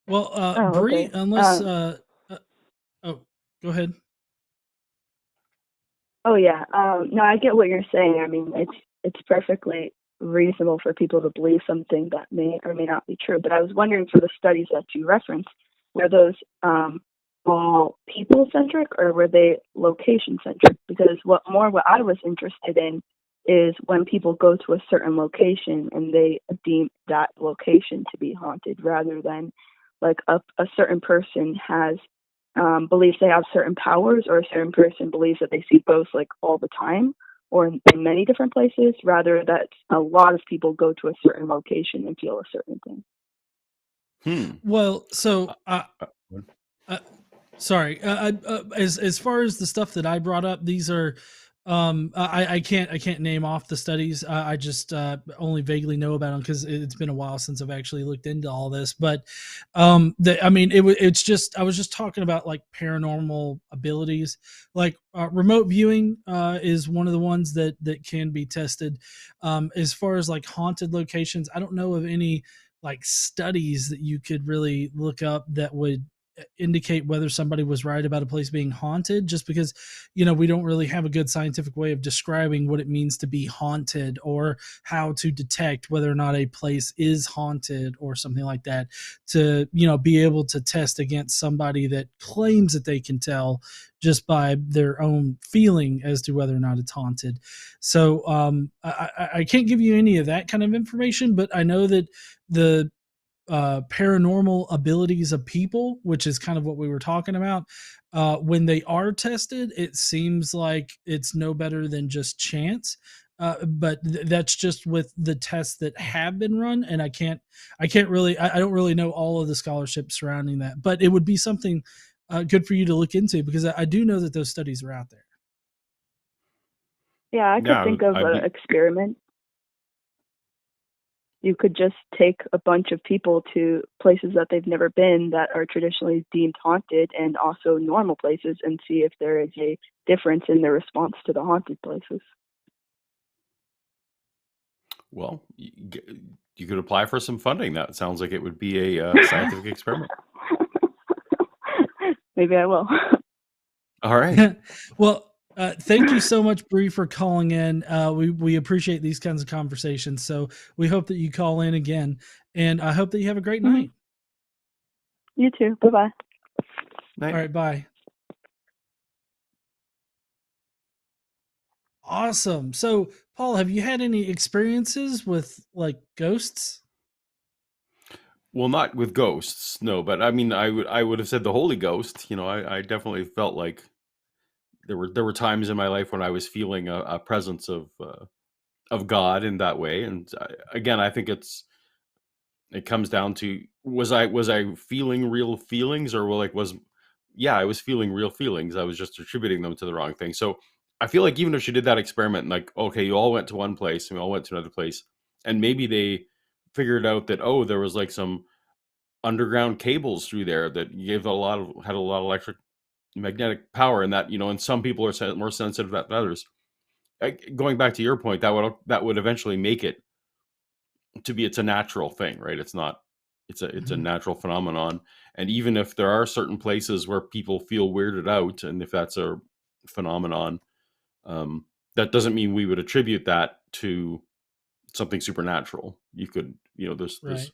Well, Bree, okay. Unless oh, go ahead. Oh yeah, no, I get what you're saying. I mean, it's perfectly reasonable for people to believe something that may or may not be true. But I was wondering, for the studies that you referenced, were those all people-centric or were they location-centric? Because what I was interested in is when people go to a certain location and they deem that location to be haunted, rather than like a certain person has believes they have certain powers, or a certain person believes that they see ghosts like all the time or in many different places, rather that a lot of people go to a certain location and feel a certain thing. Well, so sorry. As far as the stuff that I brought up, these are I can't name off the studies. I just only vaguely know about them because it's been a while since I've actually looked into all this. But I mean, it's just, I was just talking about like paranormal abilities, like remote viewing is one of the ones that can be tested. As far as like haunted locations, I don't know of any like studies that you could really look up that would indicate whether somebody was right about a place being haunted, just because we don't really have a good scientific way of describing what it means to be haunted, or how to detect whether or not a place is haunted or something like that, to be able to test against somebody that claims that they can tell just by their own feeling as to whether or not it's haunted. So I can't give you any of that kind of information, but I know that the paranormal abilities of people, which is kind of what we were talking about, when they are tested, it seems like it's no better than just chance. But that's just with the tests that have been run, and I don't really know all of the scholarship surrounding that, but it would be something good for you to look into, because I do know that those studies are out there. Yeah, I could think of an experiment. You could just take a bunch of people to places that they've never been that are traditionally deemed haunted, and also normal places, and see if there is a difference in their response to the haunted places. Well, you could apply for some funding. That sounds like it would be a scientific experiment. Maybe I will. All right. Well, thank you so much, Bree, for calling in. We appreciate these kinds of conversations. So we hope that you call in again, and I hope that you have a great night. You too. Bye-bye. Night. All right. Bye. Awesome. So, Paul, have you had any experiences with like ghosts? Well, not with ghosts, no. But I mean, I would have said the Holy Ghost. I definitely felt like there were times in my life when I was feeling a presence of God in that way. And again, I think it comes down to was I feeling real feelings, or I was feeling real feelings. I was just attributing them to the wrong thing. So I feel like even if she did that experiment, and like, okay, you all went to one place and we all went to another place, and maybe they figured out that, oh, there was like some underground cables through there that had a lot of electric magnetic power, and that, and some people are more sensitive than others. Going back to your point, that would eventually make it to be, it's a natural thing, right? It's a natural phenomenon. And even if there are certain places where people feel weirded out, and if that's a phenomenon, that doesn't mean we would attribute that to something supernatural. You could, Right.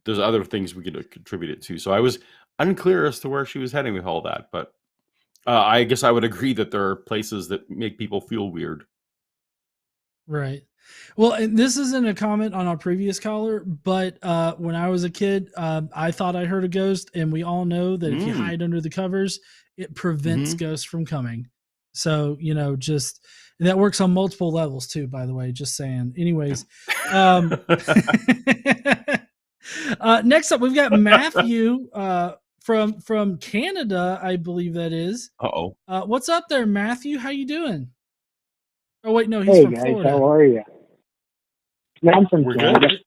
there's other things we could contribute it to. So I was unclear as to where she was heading with all that, but I guess I would agree that there are places that make people feel weird. Right. Well, and this isn't a comment on our previous caller, but when I was a kid, I thought I heard a ghost, and we all know that if you hide under the covers, it prevents ghosts from coming. So, just and that works on multiple levels too, by the way, just saying. Anyways, next up, we've got Matthew from Canada, I believe that is. Uh-oh. What's up there, Matthew? How you doing? Oh, wait, no, he's Hey from guys, Florida. how are you? No, I'm from We're Canada. good.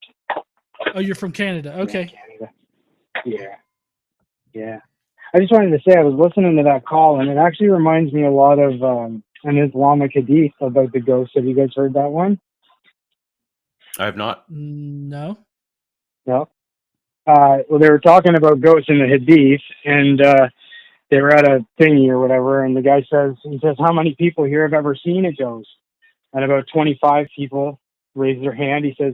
Oh, you're from Canada. Okay. Yeah, Canada. Yeah. I just wanted to say I was listening to that call, and it actually reminds me a lot of an Islamic hadith about the ghost. Have you guys heard that one? I have not. No. No. Well, they were talking about ghosts in the hadith, and they were at a thingy or whatever, and the guy says, how many people here have ever seen a ghost? And about 25 people raised their hand. He says,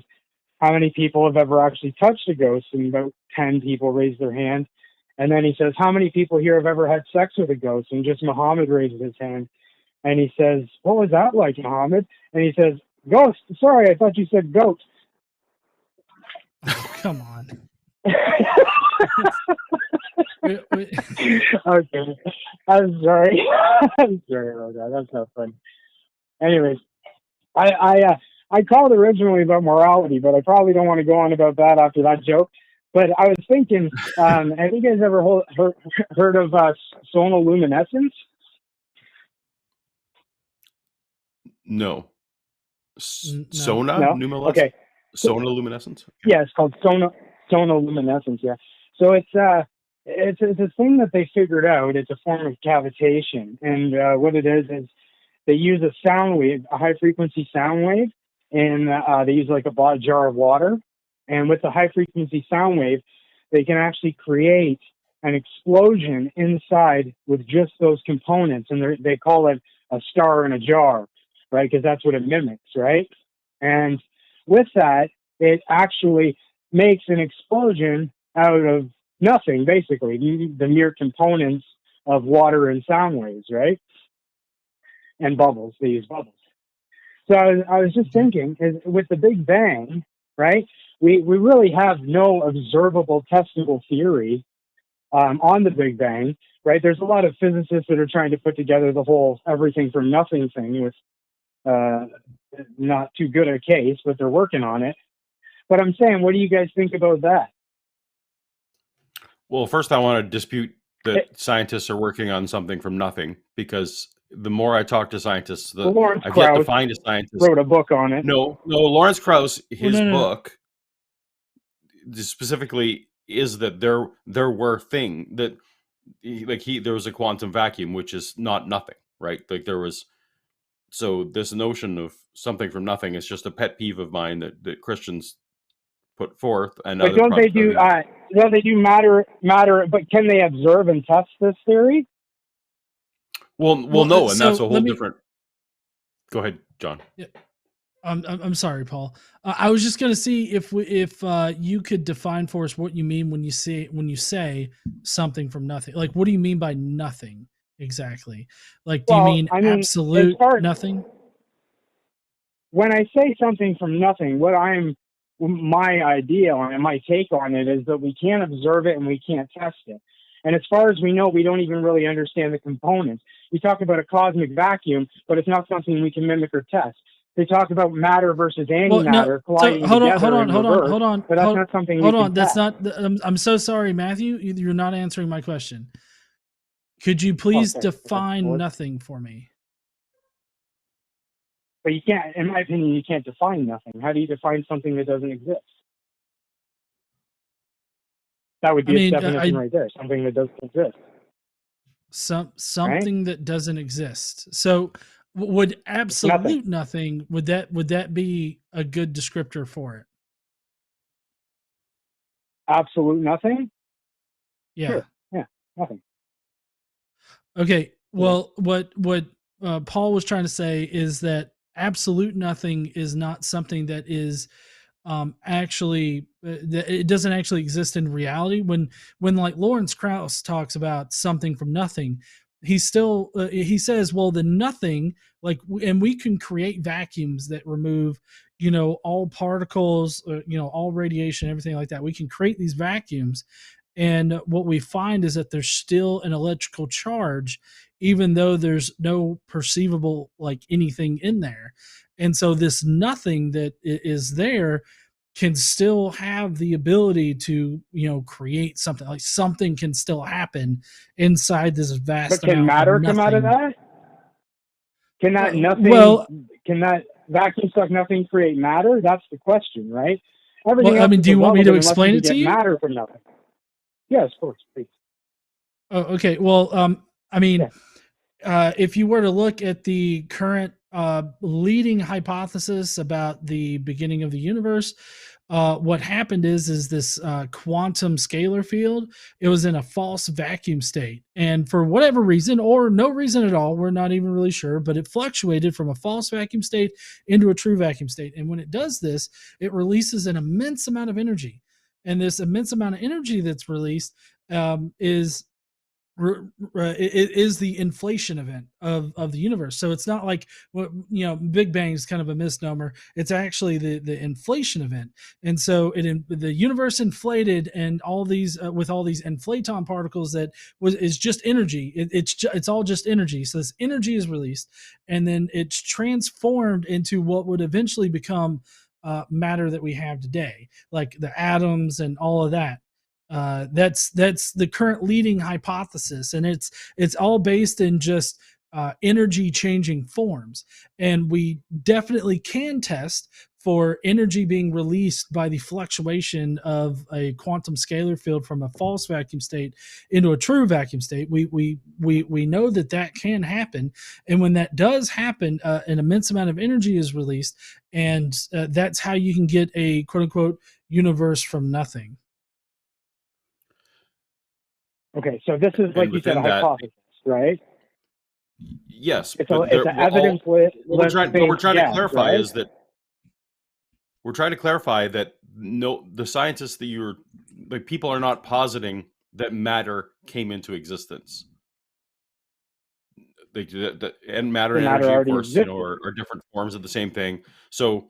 how many people have ever actually touched a ghost? And about 10 people raised their hand. And then he says, how many people here have ever had sex with a ghost? And just Muhammad raises his hand. And he says, what was that like, Muhammad? And he says, ghost. Sorry, I thought you said goat. Oh, come on. Okay. I'm sorry. I'm sorry about that. That's not fun. Anyways, I called originally about morality, but I probably don't want to go on about that after that joke. But I was thinking, have you guys ever heard of sonoluminescence? No. No. Sonoluminescence? Okay. Sonoluminescence? Yeah, it's called sonoluminescence. Yeah. So it's a thing that they figured out. It's a form of cavitation, and what it is they use a sound wave, a high frequency sound wave, and they use like a jar of water. And with the high frequency sound wave, they can actually create an explosion inside with just those components. And they call it a star in a jar, right? Because that's what it mimics, right? And with that, it actually makes an explosion out of nothing, basically, the mere components of water and sound waves, right? And bubbles. They use bubbles. So I was just thinking, with the Big Bang, right, we really have no observable, testable theory on the Big Bang, right? There's a lot of physicists that are trying to put together the whole everything from nothing thing with not too good a case, but they're working on it. But I'm saying, what do you guys think about that? Well, first I want to dispute that scientists are working on something from nothing, because the more I talk to scientists, I've yet to find a scientist wrote a book on it. No, Lawrence Krauss, his book specifically is that there were things that there was a quantum vacuum, which is not nothing, right? Like there was. So this notion of something from nothing is just a pet peeve of mine that Christians put forth. And but don't they do matter? But can they observe and test this theory? Well, no, and that's a whole different. Go ahead, John. Yeah. I'm sorry, Paul. I was just going to see if you could define for us what you mean when you say something from nothing. Like, what do you mean by nothing exactly? Like, do you mean absolute nothing? when I say something from nothing, my idea and my take on it is that we can't observe it and we can't test it. And as far as we know, we don't even really understand the components. We talk about a cosmic vacuum, but it's not something we can mimic or test. They talk about matter versus antimatter colliding together. Hold on. But that's not something. Hold on. That's not. I'm so sorry, Matthew. You're not answering my question. Could you please define nothing for me? But you can't. In my opinion, you can't define nothing. How do you define something that doesn't exist? That would be a definition right there. Something that doesn't exist. Something right? That doesn't exist. So. Would absolute nothing would that be a good descriptor for it? Absolute nothing? Yeah. Sure. Yeah, nothing. Okay. Well, what Paul was trying to say is that absolute nothing is not something that is actually that it doesn't actually exist in reality. When like Lawrence Krauss talks about something from nothing, he still he says, well, the nothing, like, and we can create vacuums that remove, all particles, all radiation, everything like that. We can create these vacuums, and what we find is that there's still an electrical charge, even though there's no perceivable like anything in there. And so this nothing that is there can still have the ability to, create something. Like something can still happen inside this vast. But can matter come out of that? Can that nothing? Can that vacuum suck nothing create matter? That's the question, right? Everything. Do you want me to explain it to you? Matter from nothing. Yes, of course, please. Oh, okay. Well, if you were to look at the current leading hypothesis about the beginning of the universe, what happened is this quantum scalar field, it was in a false vacuum state. And for whatever reason, or no reason at all, we're not even really sure, but it fluctuated from a false vacuum state into a true vacuum state. And when it does this, it releases an immense amount of energy. And this immense amount of energy that's released is the inflation event of the universe. So it's not like Big Bang is kind of a misnomer. It's actually the inflation event. And so the universe inflated, and all these with all these inflaton particles is just energy. It's all just energy. So this energy is released, and then it's transformed into what would eventually become matter that we have today, like the atoms and all of that. That's the current leading hypothesis, and it's all based in just energy changing forms. And we definitely can test for energy being released by the fluctuation of a quantum scalar field from a false vacuum state into a true vacuum state. We know that can happen, and when that does happen, an immense amount of energy is released, and that's how you can get a quote unquote universe from nothing. Okay, so this is, like you said, a hypothesis, right? Yes. It's an evidence list. What we're trying to clarify is that we're trying to clarify that the scientists that people are not positing that matter came into existence. And matter and energy, of course, are different forms of the same thing. So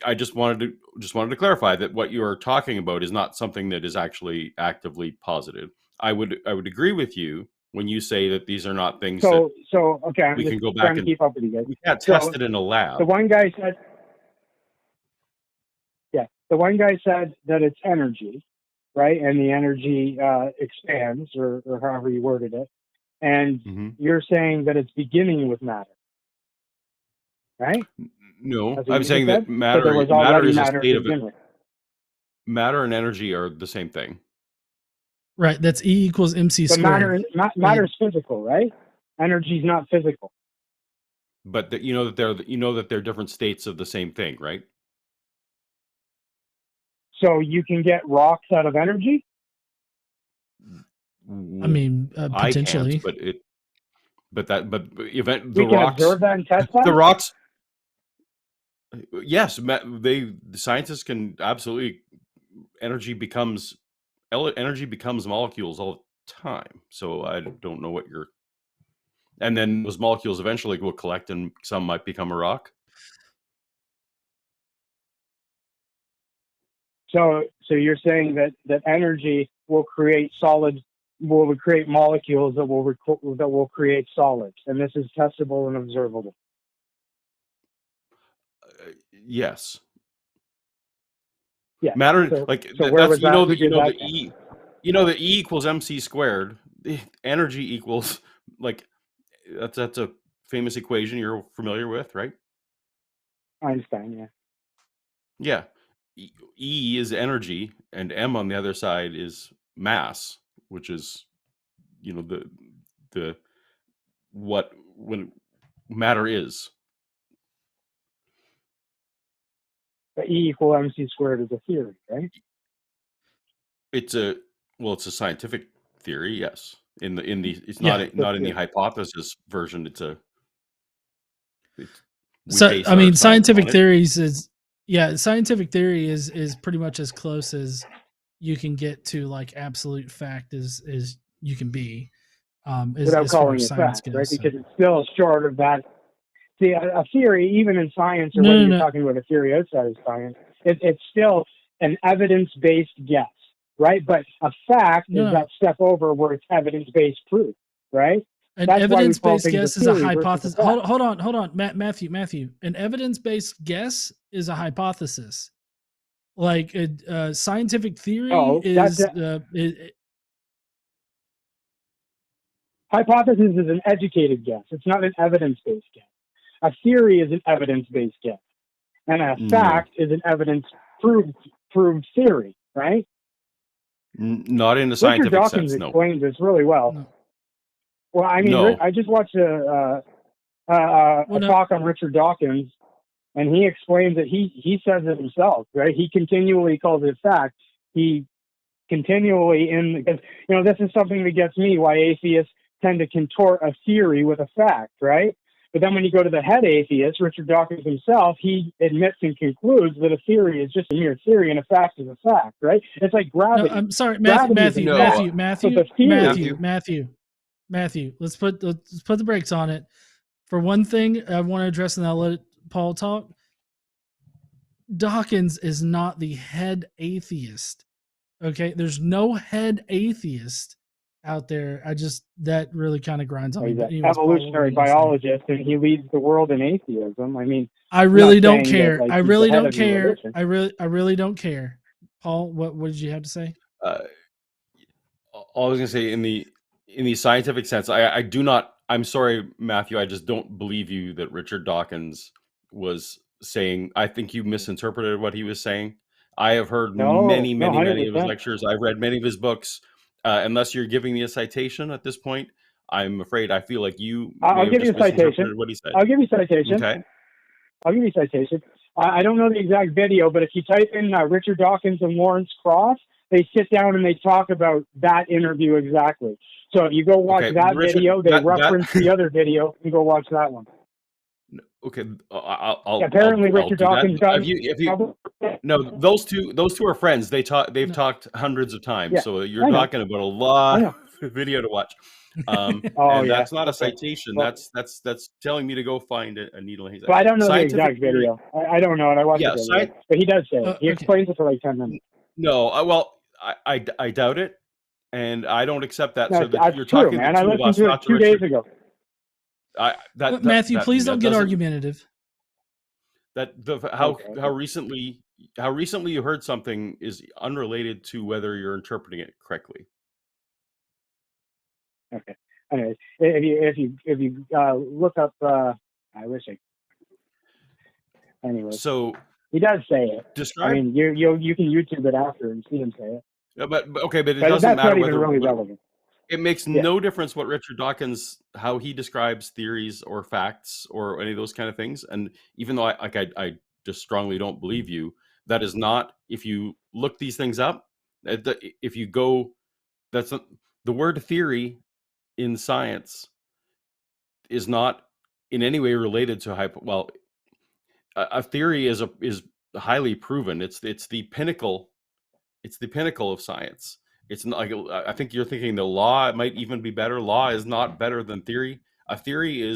I just wanted to clarify that what you are talking about is not something that is actually actively posited. I would agree with you when you say that these are not things okay, we can go back and keep up with you guys. We can't test it in a lab. The one guy said that it's energy, right? And the energy expands, or however you worded it. And you're saying that it's beginning with matter, right? No, I'm saying that matter is a state of it. Matter and energy are the same thing. Right. That's E equals MC squared. Matter is physical, right? Energy is not physical. But that they're different states of the same thing, right? So you can get rocks out of energy? I mean, potentially. I can't, but the we can observe that and test that? The rocks. Yes, the scientists can absolutely. Energy becomes molecules all the time. So I don't know and then those molecules eventually will collect, and some might become a rock. So you're saying that energy will create create molecules that will create solids, and this is testable and observable. Yes. Yeah. Matter So that's where was that? the E equals mc squared. The energy equals that's a famous equation you're familiar with, right? Einstein, yeah. Yeah. E is energy, and m on the other side is mass, which is the when matter is. But E equal mc squared is a theory, right? It's a scientific theory, yes. It's Yeah. not in the hypothesis version. Scientific theories is scientific theory is pretty much as close as you can get to like absolute fact as you can be. Without calling it fact, right? Because it's still short of that. See, a theory, even in science, or whether you're talking about a theory outside of science, it's still an evidence-based guess, right? But a fact is that step over where it's evidence-based proof, right? An evidence-based guess is a hypothesis. Hold on, Matthew. An evidence-based guess is a hypothesis. Like a scientific theory hypothesis is an educated guess. It's not an evidence-based guess. A theory is an evidence-based guess, and a fact is an evidence-proved theory, right? Not in the scientific Richard Dawkins sense. No. explains this really well. No. Well, I mean, No. I just watched a talk on Richard Dawkins, and he explains that he says it himself, right? He continually calls it fact. He continually because this is something that gets me why atheists tend to contort a theory with a fact, right? But then when you go to the head atheist, Richard Dawkins himself, he admits and concludes that a theory is just a mere theory and a fact is a fact, right? It's like gravity. No, I'm sorry, Matthew. Let's put the brakes on it. For one thing, I want to address, and I'll let Paul talk. Dawkins is not the head atheist. Okay, there's no head atheist out there. That really kind of grinds on me. He's an evolutionary biologist, and he leads the world in atheism. I mean, I really don't care. I really don't care. I really don't care. Paul, what did you have to say? All I was going to say in the scientific sense, I do not. I'm sorry, Matthew. I just don't believe you that Richard Dawkins was saying. I think you misinterpreted what he was saying. I have heard many of his lectures. I've read many of his books. Unless you're giving me a citation at this point, I'm afraid I feel like you. I'll give you a citation. What he said. I'll give you a citation. Okay. I'll give you a citation. I don't know the exact video, but if you type in Richard Dawkins and Lawrence Cross, they sit down and they talk about that interview exactly. So if you go watch video, they reference the other video, and go watch that one. Okay, apparently Richard Dawkins got. No, those two are friends. They've talked hundreds of times. Yeah, so you're talking about a lot of video to watch. That's not a citation. That's telling me to go find a needle in a haystack. But I don't know the exact video. I don't know it. I watched the video. But he does say it. He explains it for like 10 minutes. No, I doubt it, and I don't accept that. No, so that you're true, talking man. to I listened to it 2 days ago. Matthew, please don't get argumentative. How recently you heard something is unrelated to whether you're interpreting it correctly. Okay. Anyways, if you look up, I wish I. Anyway. So he does say it. I mean, you can YouTube it after and see him say it. Yeah, but it doesn't matter whether really relevant. It makes no difference what Richard Dawkins, how he describes theories or facts or any of those kind of things. And even though I just strongly don't believe you, that is not, if you look these things up, if you go, that's not, the word theory in science is not in any way related to a theory is highly proven. It's the pinnacle. It's the pinnacle of science. It's not like, I think you're thinking the law might even be better. Law is not better than theory. A theory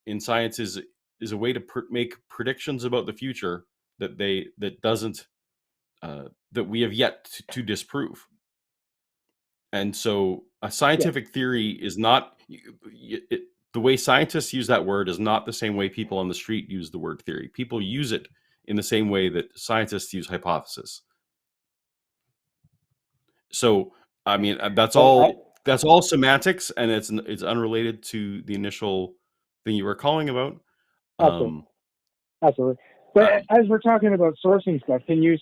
in science is a way to make predictions about the future that doesn't that we have yet to disprove. And so a scientific theory is not the way scientists use that word is not the same way people on the street use the word theory. People use it in the same way that scientists use hypothesis. So, I mean, that's all semantics, and it's unrelated to the initial thing you were calling about. Absolutely. But as we're talking about sourcing stuff, can you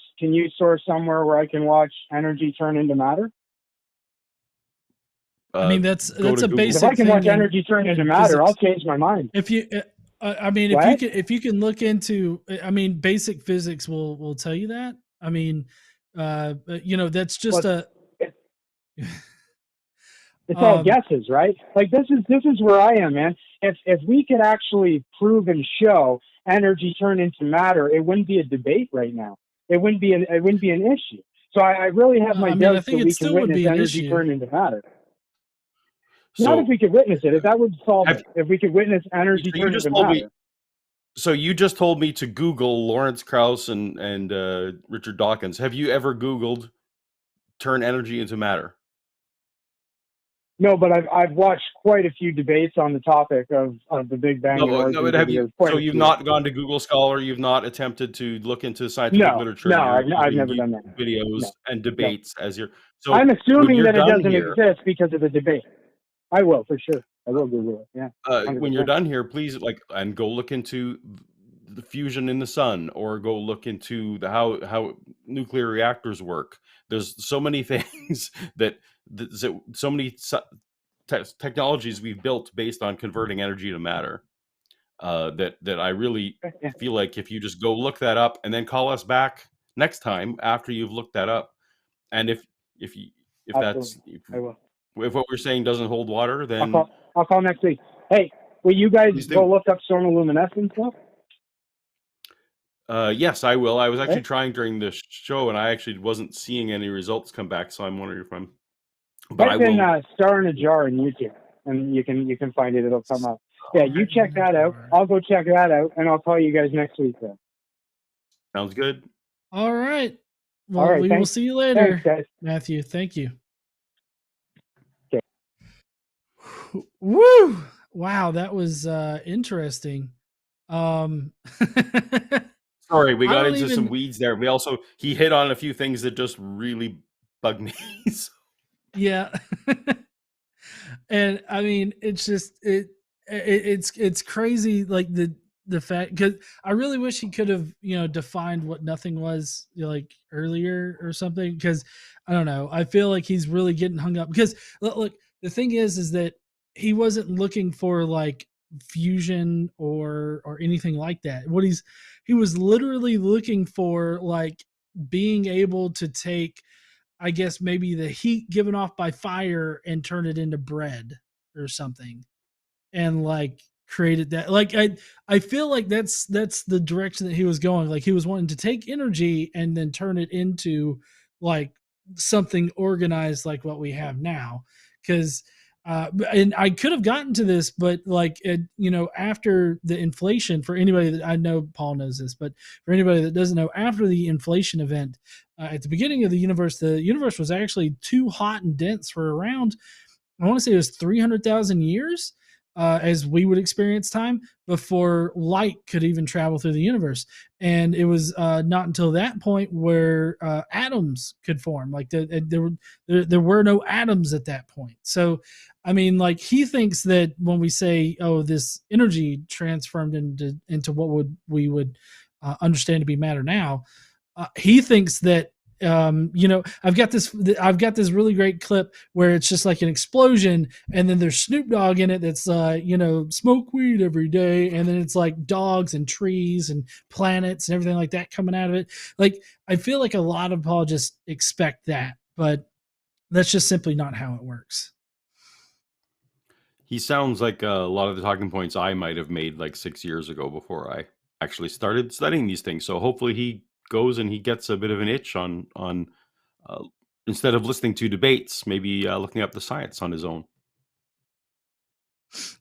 source somewhere where I can watch energy turn into matter? I mean, that's a basic. If I can watch energy turn into matter, I'll change my mind. If you, I mean, if you can look into, I mean, basic physics will tell you that. I mean, that's just it's all guesses, right? Like this is where I am, man. If we could actually prove and show energy turn into matter, it wouldn't be a debate right now. It wouldn't be an issue. So I really have my doubts that we can witness energy turn into matter. Not if we could witness it. If that would solve it. If we could witness energy turn into matter. So you just told me to Google Lawrence Krauss and Richard Dawkins. Have you ever Googled turn energy into matter? No, but I've watched quite a few debates on the topic of the Big Bang. So you've not gone to Google Scholar. You've not attempted to look into scientific literature. No, I've never done that. Videos and debates as your. So I'm assuming that it doesn't exist because of the debate. I will for sure. I will Google it. Yeah. When you're done here, please and go look into the fusion in the sun, or go look into how nuclear reactors work. There's so many things so many technologies we've built based on converting energy to matter. That I really feel like if you just go look that up and then call us back next time after you've looked that up, and if what we're saying doesn't hold water, then I'll call next week. Hey, will you guys go look up sonoluminescence stuff? Yes, I will. I was actually trying during the show, and I actually wasn't seeing any results come back, so I'm wondering if I'm. But Type in "star in a jar" in YouTube, and you can find it. It'll come up. Yeah, you check that out. I'll go check that out, and I'll call you guys next week then. Sounds good. All right. Well, we will see you later, thanks, guys. Matthew. Thank you. Okay. Woo! Wow, that was interesting. Sorry, we got into some weeds there. He hit on a few things that just really bug me. Yeah. And I mean, it's just it's crazy, like the fact, because I really wish he could have defined what nothing was like earlier or something, because I don't know, I feel like he's really getting hung up, because look, the thing is that he wasn't looking for like fusion or anything like that. He was literally looking for like being able to take, I guess, maybe the heat given off by fire and turn it into bread or something, and like created that. Like I feel like that's the direction that he was going. Like he was wanting to take energy and then turn it into like something organized like what we have now. Because and I could have gotten to this, but like after the inflation, for anybody that I know, Paul knows this, but for anybody that doesn't know, after the inflation event at the beginning of the universe was actually too hot and dense for around, I want to say it was 300,000 years as we would experience time before light could even travel through the universe. And it was not until that point where atoms could form. Like there were no atoms at that point. So, I mean, like he thinks that when we say, oh, this energy transformed into what we would understand to be matter now, he thinks that I've got this really great clip where it's just like an explosion, and then there's Snoop Dogg in it that's smoke weed every day, and then it's like dogs and trees and planets and everything like that coming out of it. Like I feel like a lot of apologists expect that, but that's just simply not how it works. He sounds like a lot of the talking points I might have made like 6 years ago before I actually started studying these things. So hopefully he goes and he gets a bit of an itch on instead of listening to debates, maybe looking up the science on his own.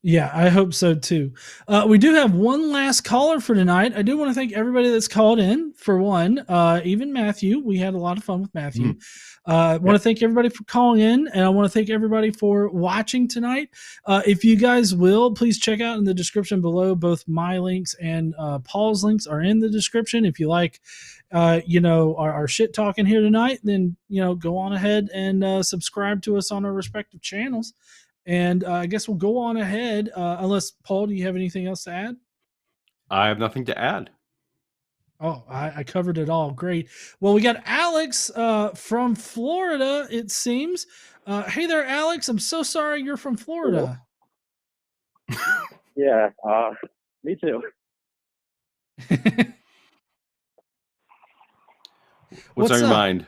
Yeah, I hope so too. We do have one last caller for tonight. I do want to thank everybody that's called in. For one, even Matthew. We had a lot of fun with Matthew. I want to thank everybody for calling in, and I want to thank everybody for watching tonight. If you guys will, please check out in the description below. Both my links and Paul's links are in the description. If you like, our shit talking here tonight, then go on ahead and subscribe to us on our respective channels. And I guess we'll go on ahead. Unless, Paul, do you have anything else to add? I have nothing to add. Oh, I covered it all. Great. Well, we got Alex from Florida, it seems. Hey there, Alex. I'm so sorry you're from Florida. Yeah, me too. What's on your mind?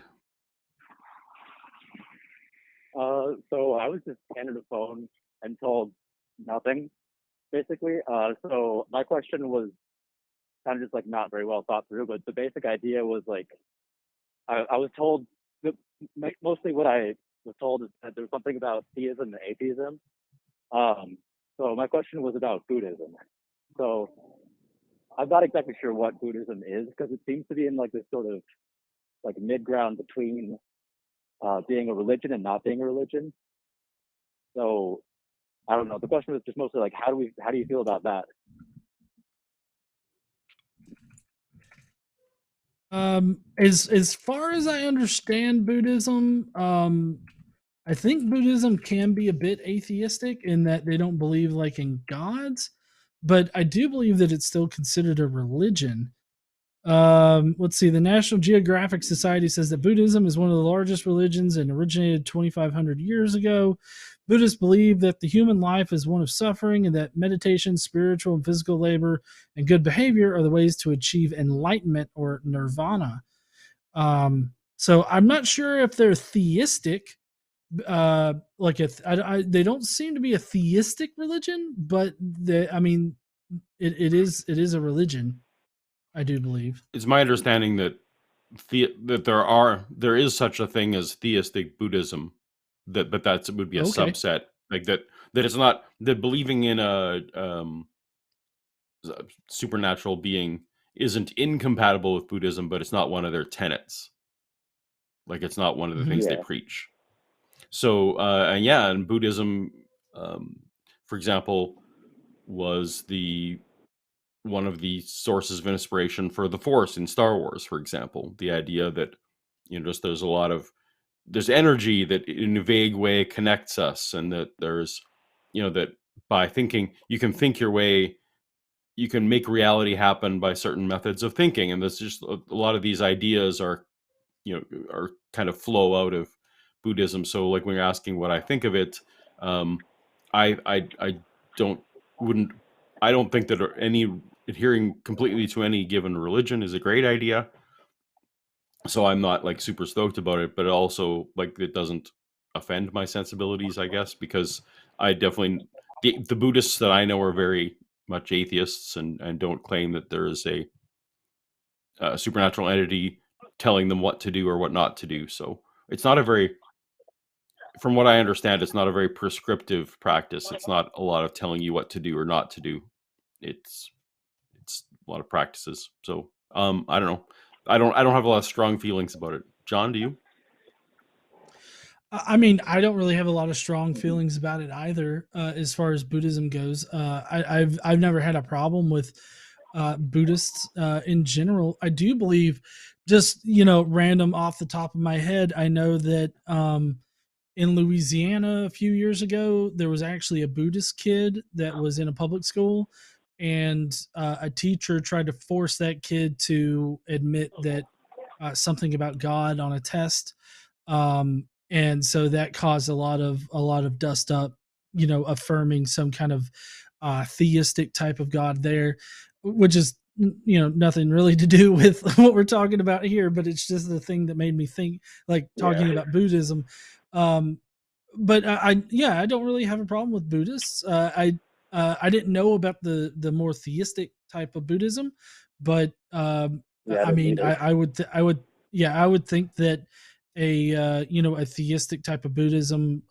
So I was just handed a phone and told nothing, basically. So my question was kind of just like not very well thought through, but the basic idea was like, I was told, mostly what I was told is that there's something about theism and atheism. So my question was about Buddhism. So I'm not exactly sure what Buddhism is, because it seems to be in like this sort of like mid-ground between being a religion and not being a religion. So I don't know. The question was just mostly like, how do you feel about that? As far as I understand Buddhism, I think Buddhism can be a bit atheistic in that they don't believe like in gods, but I do believe that it's still considered a religion. Let's see. The National Geographic Society says that Buddhism is one of the largest religions and originated 2,500 years ago. Buddhists believe that the human life is one of suffering and that meditation, spiritual and physical labor, and good behavior are the ways to achieve enlightenment or nirvana. So I'm not sure if they're theistic. They don't seem to be a theistic religion, but it is a religion. I do believe. It's my understanding that there is such a thing as theistic Buddhism, but that would be a subset. Like that it's not that believing in a supernatural being isn't incompatible with Buddhism, but it's not one of their tenets. Like it's not one of the things they preach. So and Buddhism, for example, was one of the sources of inspiration for the Force in Star Wars, for example. The idea that just there's energy that in a vague way connects us, and that there's that by thinking you can think your way, you can make reality happen by certain methods of thinking, and that's just a lot of these ideas are kind of flow out of Buddhism. So like when you're asking what I think of it, I don't think that any adhering completely to any given religion is a great idea. So I'm not like super stoked about it, but also like it doesn't offend my sensibilities, I guess, because I definitely the Buddhists that I know are very much atheists and don't claim that there is a supernatural entity telling them what to do or what not to do. So it's not from what I understand, it's not a very prescriptive practice. It's not a lot of telling you what to do or not to do. It's a lot of practices. So I don't know. I don't have a lot of strong feelings about it. John, do you? I mean, I don't really have a lot of strong feelings about it either. As far as Buddhism goes, I've never had a problem with Buddhists in general. I do believe, just random off the top of my head, I know that in Louisiana a few years ago, there was actually a Buddhist kid that was in a public school, and a teacher tried to force that kid to admit that something about God on a test. And so that caused a lot of dust up, affirming some kind of theistic type of God there, which is nothing really to do with what we're talking about here, but it's just the thing that made me think, like, talking about Buddhism. But I don't really have a problem with Buddhists. I didn't know about the more theistic type of Buddhism, but I would think that a a theistic type of Buddhism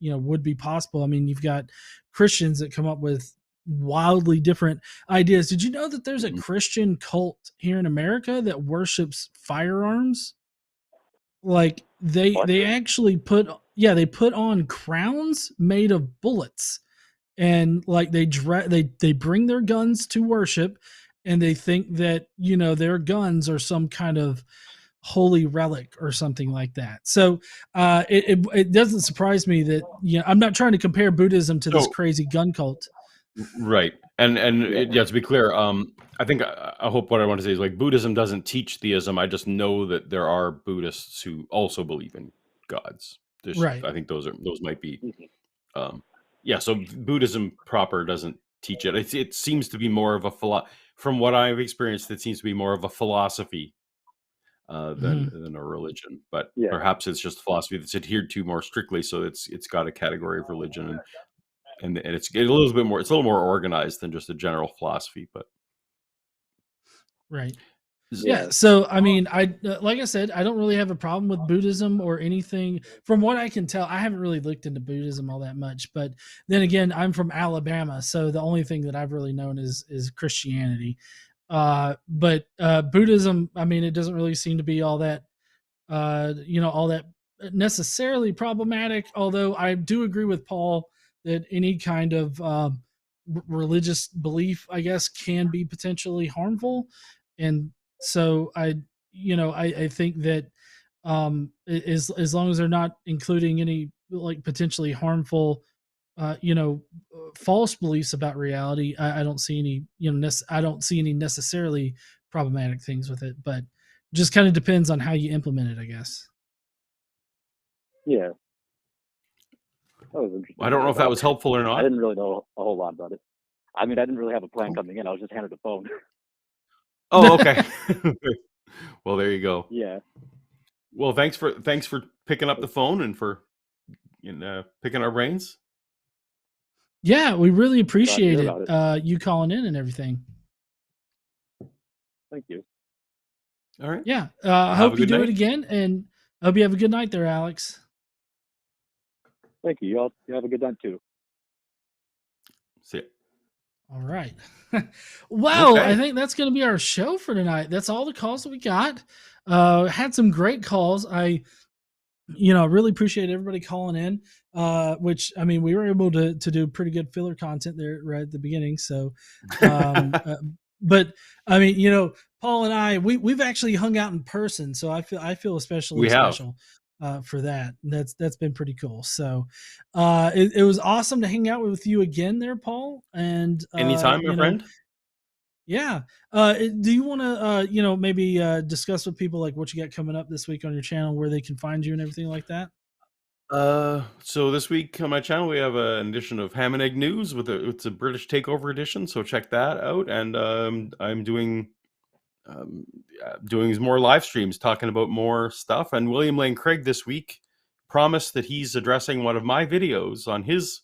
would be possible. I mean, you've got Christians that come up with wildly different ideas. Did you know that there's a Christian cult here in America that worships firearms? Like they actually put on crowns made of bullets, and like they bring their guns to worship, and they think that their guns are some kind of holy relic or something like that. So it doesn't surprise me that I'm not trying to compare Buddhism to this crazy gun cult. Right. And to be clear, I think I hope what I want to say is like Buddhism doesn't teach theism. I just know that there are Buddhists who also believe in gods. Right. I think those might be so Buddhism proper doesn't teach it. It seems to be more of a from what I've experienced, it seems to be more of a philosophy than a religion. But perhaps it's just philosophy that's adhered to more strictly, so it's got a category of religion and it's a little more organized than just a general philosophy. But right. Yeah. So, I mean, like I said, I don't really have a problem with Buddhism or anything. From what I can tell, I haven't really looked into Buddhism all that much. But then again, I'm from Alabama, so the only thing that I've really known is Christianity. But Buddhism, I mean, it doesn't really seem to be all that, all that necessarily problematic. Although I do agree with Paul that any kind of religious belief, I guess, can be potentially harmful. And so I think that as long as they're not including any like potentially harmful, false beliefs about reality, I don't see any, I don't see any necessarily problematic things with it, but just kind of depends on how you implement it, I guess. Yeah. That was interesting. I don't know if that was helpful or not. I didn't really know a whole lot about it. I mean, I didn't really have a plan coming in. I was just handed a phone. Oh, okay. Well, there you go. Yeah. Well, thanks for picking up the phone and for picking our brains. Yeah, we really appreciate it. You calling in and everything. Thank you. All right. Yeah. I hope you do it again, and I hope you have a good night there, Alex. Thank you. You have a good night too. See ya. All right. Well, okay. I think that's going to be our show for tonight. That's all the calls that we got. Had some great calls. I really appreciate everybody calling in, which, I mean, we were able to do pretty good filler content there right at the beginning. So, but I mean, Paul and I, we've actually hung out in person. So I feel especially special for that. That's been pretty cool. So it was awesome to hang out with you again there, Paul. And anytime, my friend. Yeah. Do you want to, maybe discuss with people like what you got coming up this week on your channel, where they can find you and everything like that? So this week on my channel, we have an edition of Ham and Egg News it's a British Takeover edition. So check that out. And I'm doing more live streams talking about more stuff. And William Lane Craig this week promised that he's addressing one of my videos on his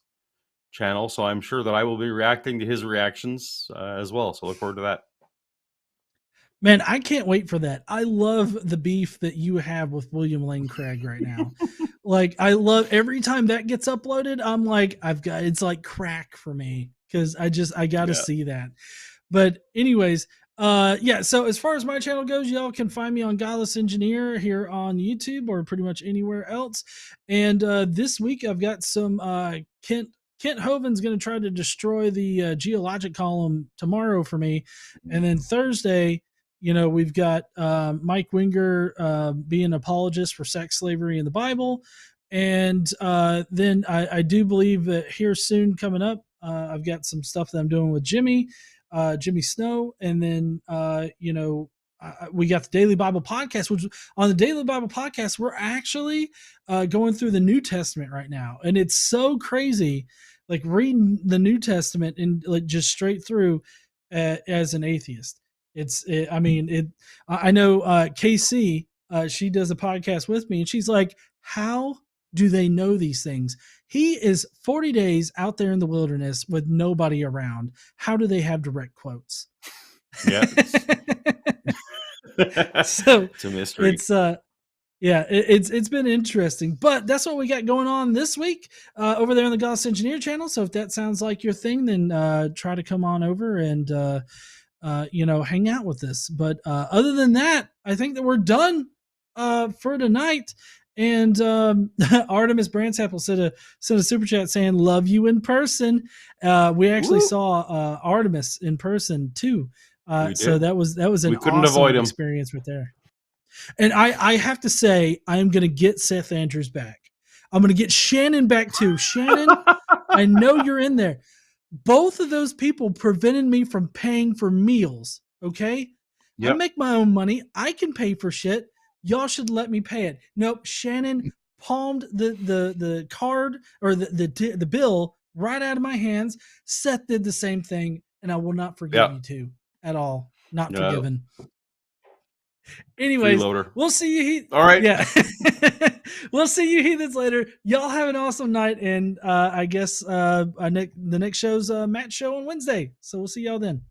channel, so I'm sure that I will be reacting to his reactions as well. So look forward to that. Man, I can't wait for that. I love the beef that you have with William Lane Craig right now. Like, I love every time that gets uploaded. I'm like, it's like crack for me because I got to see that. But anyways, so as far as my channel goes, y'all can find me on Godless Engineer here on YouTube or pretty much anywhere else. And this week I've got some Kent Hovind's going to try to destroy the geologic column tomorrow for me. And then Thursday, we've got Mike Winger being an apologist for sex slavery in the Bible. And then I do believe that here soon coming up, I've got some stuff that I'm doing with Jimmy Snow. And then, we got the Daily Bible Podcast, which on the Daily Bible Podcast, we're actually going through the New Testament right now. And it's so crazy, like reading the New Testament and like just straight through as an atheist. I know KC, she does a podcast with me and she's like, how do they know these things? He is 40 days out there in the wilderness with nobody around. How do they have direct quotes? Yeah. So it's a mystery. Yeah, it's been interesting, but that's what we got going on this week over there on the Goss Engineer channel. So if that sounds like your thing, then try to come on over and hang out with us. But other than that, I think that we're done for tonight. And Artemis Brandsappel sent a super chat saying "Love you in person." We actually saw Artemis in person too. So that was an awesome experience right there. And I have to say, I am going to get Seth Andrews back. I'm going to get Shannon back too. Shannon, I know you're in there. Both of those people prevented me from paying for meals. Okay. Yep. I make my own money. I can pay for shit. Y'all should let me pay it. Nope. Shannon palmed the card or the bill right out of my hands. Seth did the same thing, and I will not forgive you two at all. Not forgiven. Anyways, we'll see you. All right. Yeah. We'll see you heathens later. Y'all have an awesome night. And I guess the next show's Matt's show on Wednesday. So we'll see y'all then.